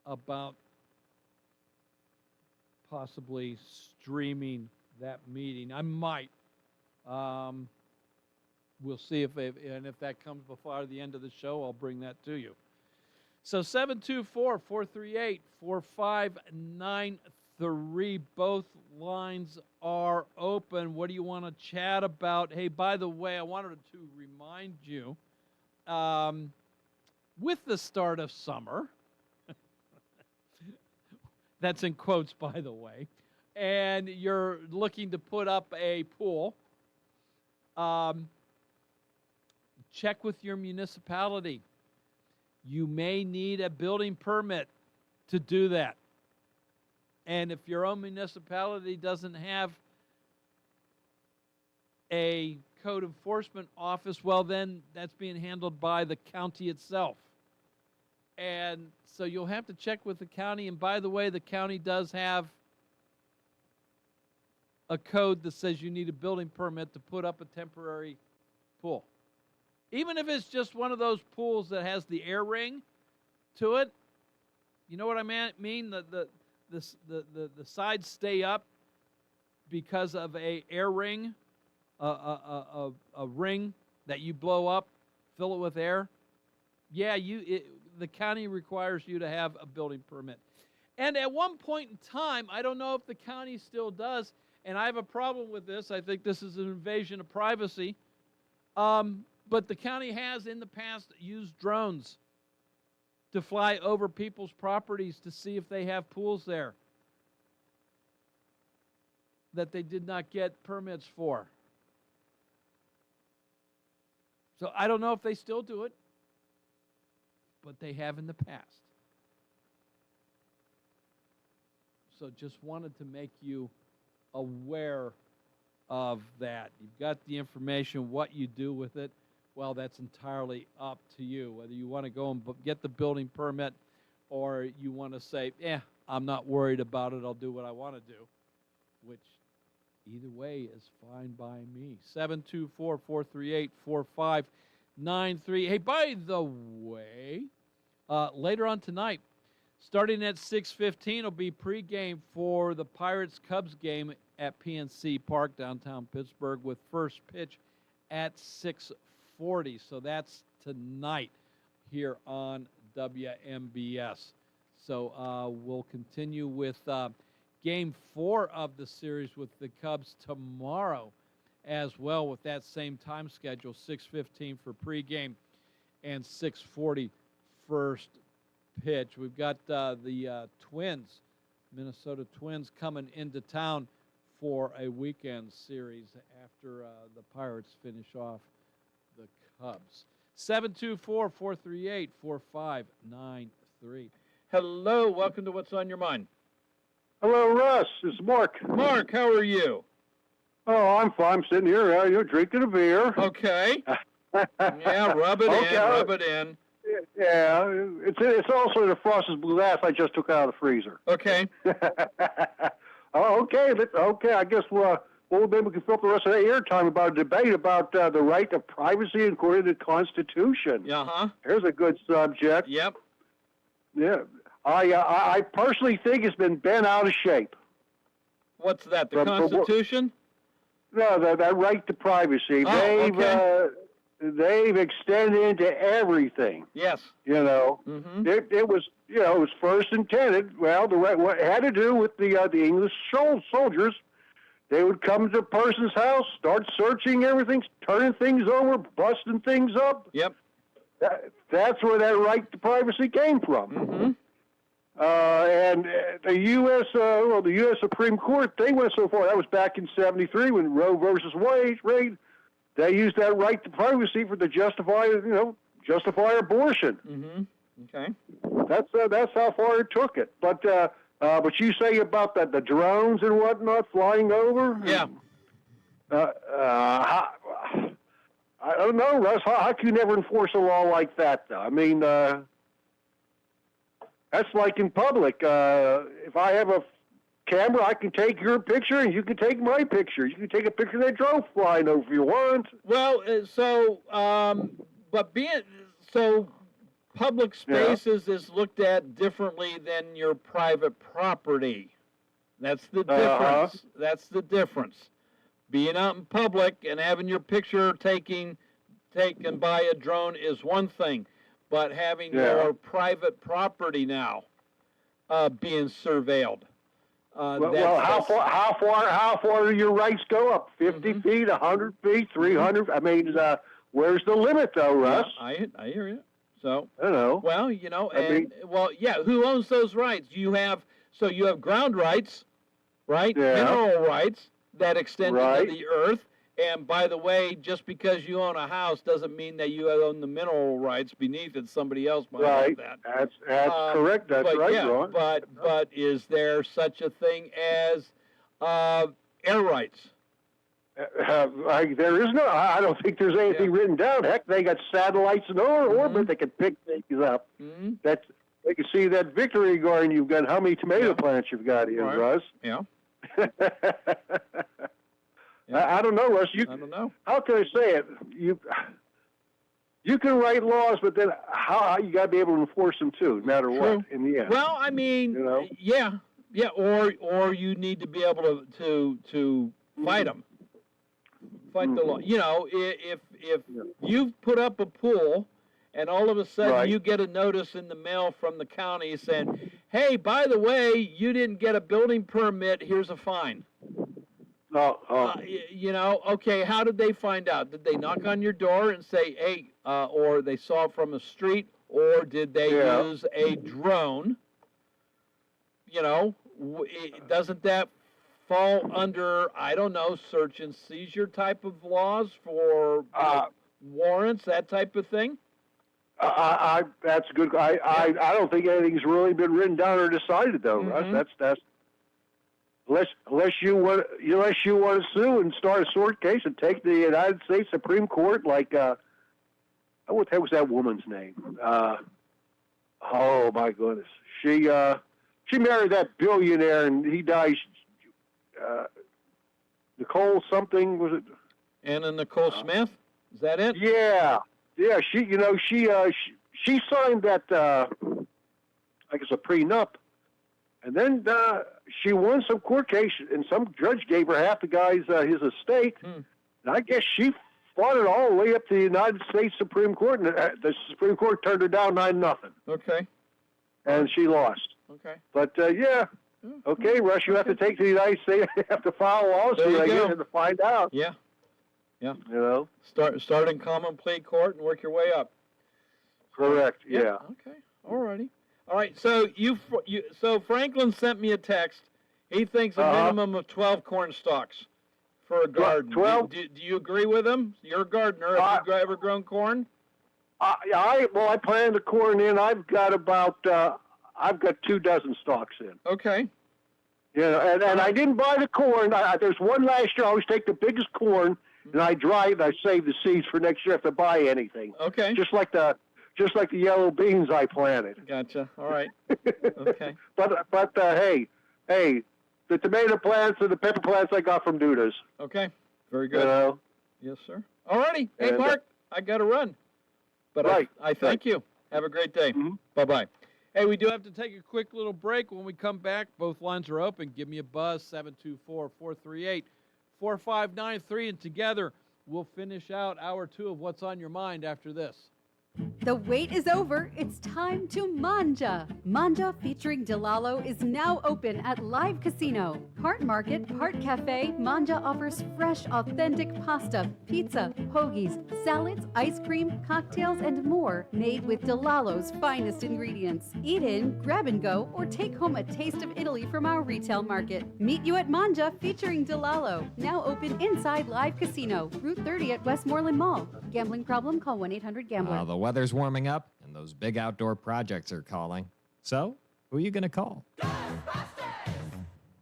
about possibly streaming that meeting. I might. We'll see if that comes before the end of the show, I'll bring that to you. So 724-438-4593. Both lines are open. What do you want to chat about? Hey, by the way, I wanted to remind you, with the start of summer, that's in quotes, by the way, and you're looking to put up a pool, check with your municipality. You may need a building permit to do that. And if your own municipality doesn't have a code enforcement office, well, then that's being handled by the county itself. And so you'll have to check with the county. And by the way, the county does have a code that says you need a building permit to put up a temporary pool. Even if it's just one of those pools that has the air ring to it, you know what I mean? The sides stay up because of a air ring, a ring that you blow up, fill it with air. Yeah, the county requires you to have a building permit. And at one point in time, I don't know if the county still does, and I have a problem with this. I think this is an invasion of privacy. But the county has in the past used drones to fly over people's properties to see if they have pools there that they did not get permits for. So I don't know if they still do it, but they have in the past. So just wanted to make you aware of that. You've got the information. What you do with it, well, that's entirely up to you. Whether you want to go and get the building permit or you want to say, I'm not worried about it. I'll do what I want to do, which either way is fine by me. 724-438-4593. Hey, by the way, later on tonight, starting at 6:15, will be pregame for the Pirates-Cubs game at PNC Park, downtown Pittsburgh, with first pitch at 6:40. So that's tonight here on WMBS. So we'll continue with Game 4 of the series with the Cubs tomorrow as well with that same time schedule, 6:15 for pregame and 6:40 first pitch. We've got the Twins, Minnesota Twins, coming into town for a weekend series after the Pirates finish off the Cubs. 724-438-4593. Hello, welcome to What's on Your Mind. Hello, Russ. It's Mark. Mark, how are you? Oh, I'm fine. I'm sitting here, drinking a beer. Okay. Yeah, rub it in, rub it in. Yeah, it's also the Frost's glass I just took out of the freezer. Okay. Okay. I guess maybe we can fill up the rest of the airtime about a debate about the right to privacy according to the Constitution. Uh-huh. Here's a good subject. Yep. Yeah. I personally think it's been bent out of shape. What's that, the Constitution? No, that right to privacy. Oh, They've extended into everything. Yes. You know, it was first intended. Well, what it had to do with the English soldiers. They would come to a person's house, start searching everything, turning things over, busting things up. Yep. That's where that right to privacy came from. And the U.S. Supreme Court, they went so far. That was back in '73 when Roe versus Wade. They used that right to privacy to justify abortion. Okay. That's how far it took it. But you say about the drones and whatnot flying over. Yeah. I don't know, Russ. How can you never enforce a law like that, though? I mean, that's like in public. If I have a camera, I can take your picture, and you can take my picture. You can take a picture of that drone flying over if you want. Well, public spaces is looked at differently than your private property. That's the difference. That's the difference. Being out in public and having your picture taken by a drone is one thing, but having your private property now being surveilled. How far do your rights go up? 50 feet, 100 feet, 300? I mean, where's the limit, though, Russ? Yeah, I hear you. So I know. Well, who owns those rights? You have ground rights, right? Yeah. Mineral rights that extend into the earth. And by the way, just because you own a house doesn't mean that you own the mineral rights beneath it. Somebody else might have that. That's correct. That's right, Ron. But is there such a thing as air rights? There is no. I don't think there's anything written down. Heck, they got satellites in orbit that can pick things up. They can see that Victory Garden you've got. How many tomato plants you've got here, Russ? Yeah. I don't know, Russ. I don't know. How can I say it? You can write laws, but then how you got to be able to enforce them too, no matter what. In the end. Well, I mean, yeah, or you need to be able to fight them. Fight the law. You know, if you've put up a pool and all of a sudden you get a notice in the mail from the county saying, hey, by the way, you didn't get a building permit, here's a fine. Okay, how did they find out? Did they knock on your door and say, hey, or they saw it from a street, or did they use a drone? Doesn't that fall under, I don't know, search and seizure type of laws for warrants, that type of thing? That's good. I don't think anything's really been written down or decided, though, Russ. That's unless you want to sue and start a court case and take the United States Supreme Court, like what the heck was that woman's name? Oh my goodness, she married that billionaire and he died. Nicole something, was it? Anna Nicole Smith? Is that it? Yeah. She signed that I guess a prenup, and then she won some court case, and some judge gave her half the guy's his estate. And I guess she fought it all the way up to the United States Supreme Court, and the Supreme Court turned her down 9-0. Okay. And she lost. Okay. But okay, Russ, you have to take to the United States. You have to file a lawsuit, I guess, and to find out. Yeah. Yeah. Start in common plea court and work your way up. Correct. Okay. All righty. All right. So so Franklin sent me a text. He thinks a minimum of 12 corn stalks for a garden. 12? Do you agree with him? You're a gardener. Have you ever grown corn? I planted the corn in. I've got 2 dozen stalks in. Okay. Yeah, and I didn't buy the corn. There's one last year. I always take the biggest corn and I dry it and I save the seeds for next year if I buy anything. Okay. Just like the yellow beans I planted. Gotcha. All right. Okay. But hey, the tomato plants and the pepper plants I got from Dudas. Okay. Very good. You know? Yes, sir. All righty. Hey, And, Mark, I got to run. But I thank you. Have a great day. Bye-bye. Hey, we do have to take a quick little break. When we come back, both lines are open. Give me a buzz, 724-438-4593, and together we'll finish out hour 2 of What's on Your Mind after this. The wait is over. It's time to manja. Manja featuring Delalo is now open at Live Casino. Part market, part cafe, Manja offers fresh, authentic pasta, pizza, hoagies, salads, ice cream, cocktails, and more made with Delalo's finest ingredients. Eat in, grab and go, or take home a taste of Italy from our retail market. Meet you at Manja featuring Delalo. Now open inside Live Casino, Route 30 at Westmoreland Mall. Gambling problem? Call 1-800-GAMBLER. The weather's warming up, and those big outdoor projects are calling. So, who are you going to call?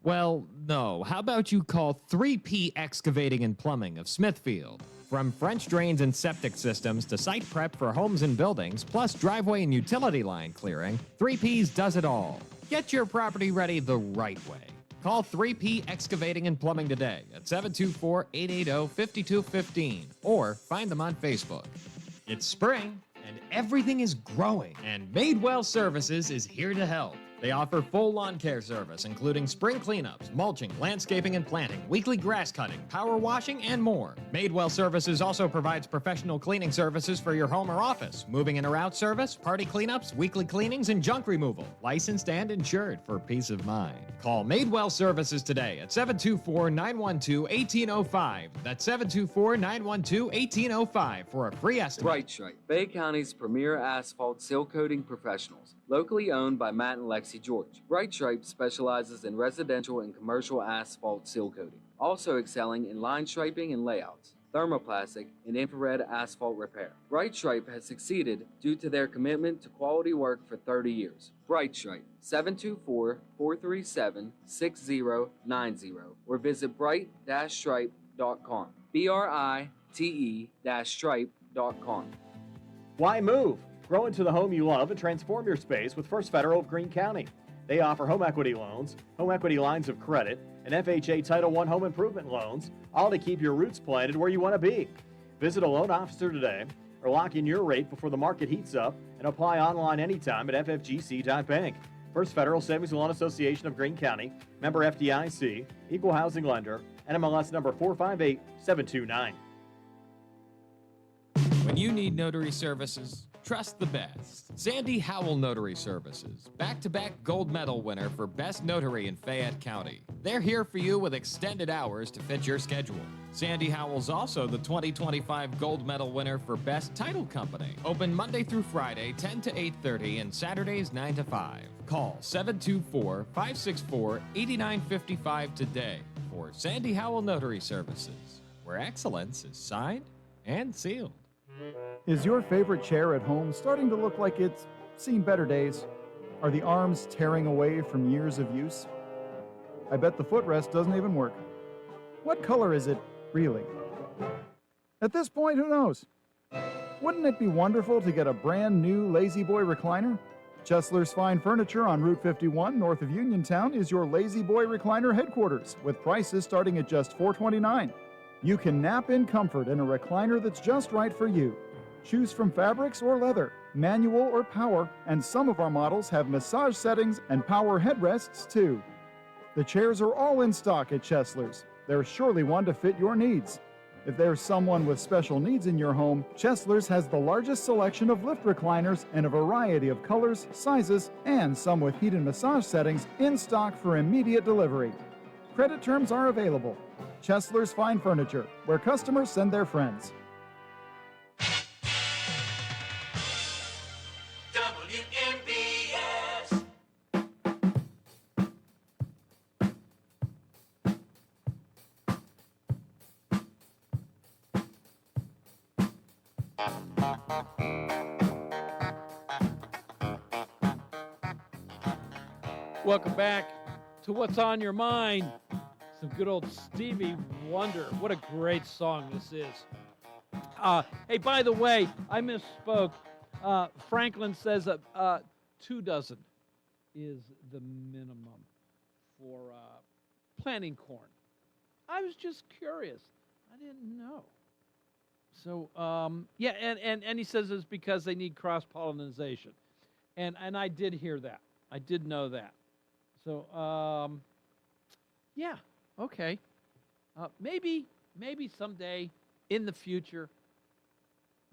Well, no. How about you call 3P Excavating and Plumbing of Smithfield? From French drains and septic systems to site prep for homes and buildings, plus driveway and utility line clearing, 3P's does it all. Get your property ready the right way. Call 3P Excavating and Plumbing today at 724-880-5215 or find them on Facebook. It's spring, and everything is growing, and Madewell Services is here to help. They offer full lawn care service, including spring cleanups, mulching, landscaping and planting, weekly grass cutting, power washing, and more. Madewell Services also provides professional cleaning services for your home or office, moving in or out service, party cleanups, weekly cleanings, and junk removal. Licensed and insured for peace of mind. Call Madewell Services today at 724-912-1805. That's 724-912-1805 for a free estimate. Bright Stripe, Bay County's premier asphalt seal coating professionals. Locally owned by Matt and Lexi George. Bright Stripe specializes in residential and commercial asphalt seal coating, also excelling in line striping and layouts, thermoplastic, and infrared asphalt repair. Bright Stripe has succeeded due to their commitment to quality work for 30 years. Bright Stripe, 724-437-6090, or visit bright-stripe.com. BRITE-stripe.com. Why move? Grow into the home you love and transform your space with First Federal of Greene County. They offer home equity loans, home equity lines of credit, and FHA Title I home improvement loans, all to keep your roots planted where you want to be. Visit a loan officer today or lock in your rate before the market heats up and apply online anytime at ffgc.bank. First Federal Savings and Loan Association of Greene County, member FDIC, equal housing lender, NMLS number 458729. When you need notary services, trust the best. Sandy Howell Notary Services, back-to-back gold medal winner for Best Notary in Fayette County. They're here for you with extended hours to fit your schedule. Sandy Howell's also the 2025 gold medal winner for Best Title Company. Open Monday through Friday, 10 to 8:30, and Saturdays, 9 to 5. Call 724-564-8955 today for Sandy Howell Notary Services, where excellence is signed and sealed. Is your favorite chair at home starting to look like it's seen better days? Are the arms tearing away from years of use? I bet the footrest doesn't even work. What color is it, really? At this point, who knows? Wouldn't it be wonderful to get a brand new Lazy Boy recliner? Chesler's Fine Furniture on Route 51 north of Uniontown is your Lazy Boy recliner headquarters, with prices starting at just $429. You can nap in comfort in a recliner that's just right for you. Choose from fabrics or leather, manual or power, and some of our models have massage settings and power headrests too. The chairs are all in stock at Chesler's. There's surely one to fit your needs. If there's someone with special needs in your home, Chesler's has the largest selection of lift recliners in a variety of colors, sizes, and some with heat and massage settings in stock for immediate delivery. Credit terms are available. Chesler's Fine Furniture, where customers send their friends. Welcome back to What's on Your Mind. Some good old Stevie Wonder. What a great song this is. Hey, by the way, I misspoke. Franklin says 2 dozen is the minimum for planting corn. I was just curious. I didn't know. So, yeah, and he says it's because they need cross-pollination. And I did hear that. I did know that. So, yeah, okay. Maybe someday in the future,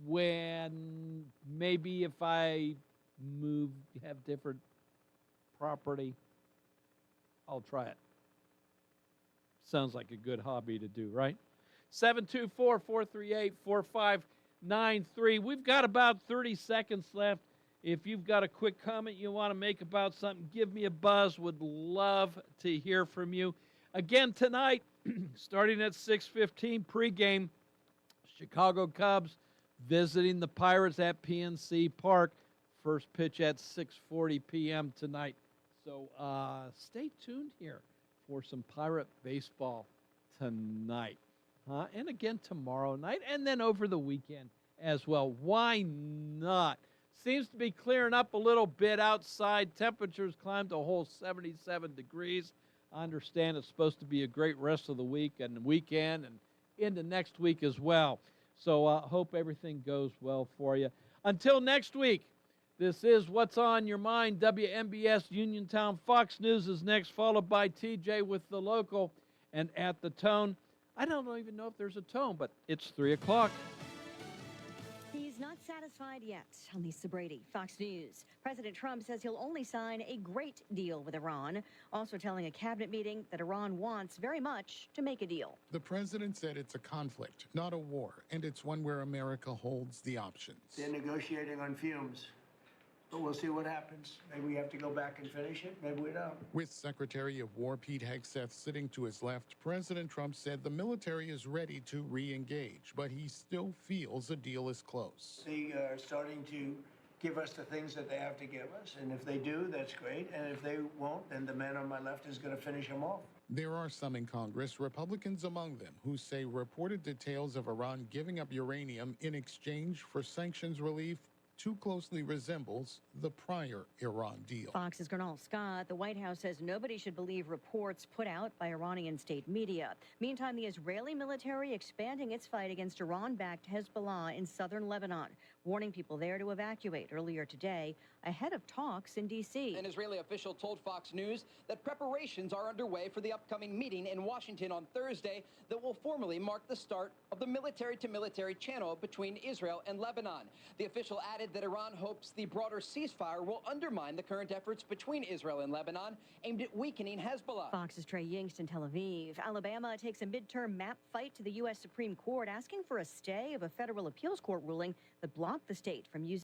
when maybe if I move, have different property, I'll try it. Sounds like a good hobby to do, right? 724-438-4593. We've got about 30 seconds left. If you've got a quick comment you want to make about something, give me a buzz. Would love to hear from you. Again, tonight, starting at 6:15 pregame, Chicago Cubs visiting the Pirates at PNC Park. First pitch at 6:40 p.m. tonight. So stay tuned here for some Pirate baseball tonight. And again tomorrow night, and then over the weekend as well. Why not? Seems to be clearing up a little bit outside. Temperatures climbed a whole 77 degrees. I understand it's supposed to be a great rest of the week and weekend and into next week as well. So hope everything goes well for you. Until next week, this is What's on Your Mind, WMBS Uniontown. Fox News is next, followed by TJ with the local. And at the tone, I don't even know if there's a tone, but it's 3 o'clock. He's not satisfied yet on Lisa Brady, Fox News. President Trump says he'll only sign a great deal with Iran, also telling a cabinet meeting that Iran wants very much to make a deal. The president said it's a conflict, not a war, and it's one where America holds the options. They're negotiating on fumes. But we'll see what happens. Maybe we have to go back and finish it. Maybe we don't. With Secretary of War Pete Hegseth sitting to his left, President Trump said the military is ready to re-engage, but he still feels a deal is close. They are starting to give us the things that they have to give us, and if they do, that's great. And if they won't, then the man on my left is going to finish them off. There are some in Congress, Republicans among them, who say reported details of Iran giving up uranium in exchange for sanctions relief too closely resembles the prior Iran deal. Fox's Gernal Scott, the White House says nobody should believe reports put out by Iranian state media. Meantime, the Israeli military expanding its fight against Iran-backed Hezbollah in southern Lebanon, warning people there to evacuate earlier today ahead of talks in D.C. An Israeli official told Fox News that preparations are underway for the upcoming meeting in Washington on Thursday that will formally mark the start of the military-to-military channel between Israel and Lebanon. The official added that Iran hopes the broader ceasefire will undermine the current efforts between Israel and Lebanon aimed at weakening Hezbollah. Fox's Trey Yingst in Tel Aviv. Alabama takes a midterm map fight to the U.S. Supreme Court, asking for a stay of a federal appeals court ruling that blocked the state from using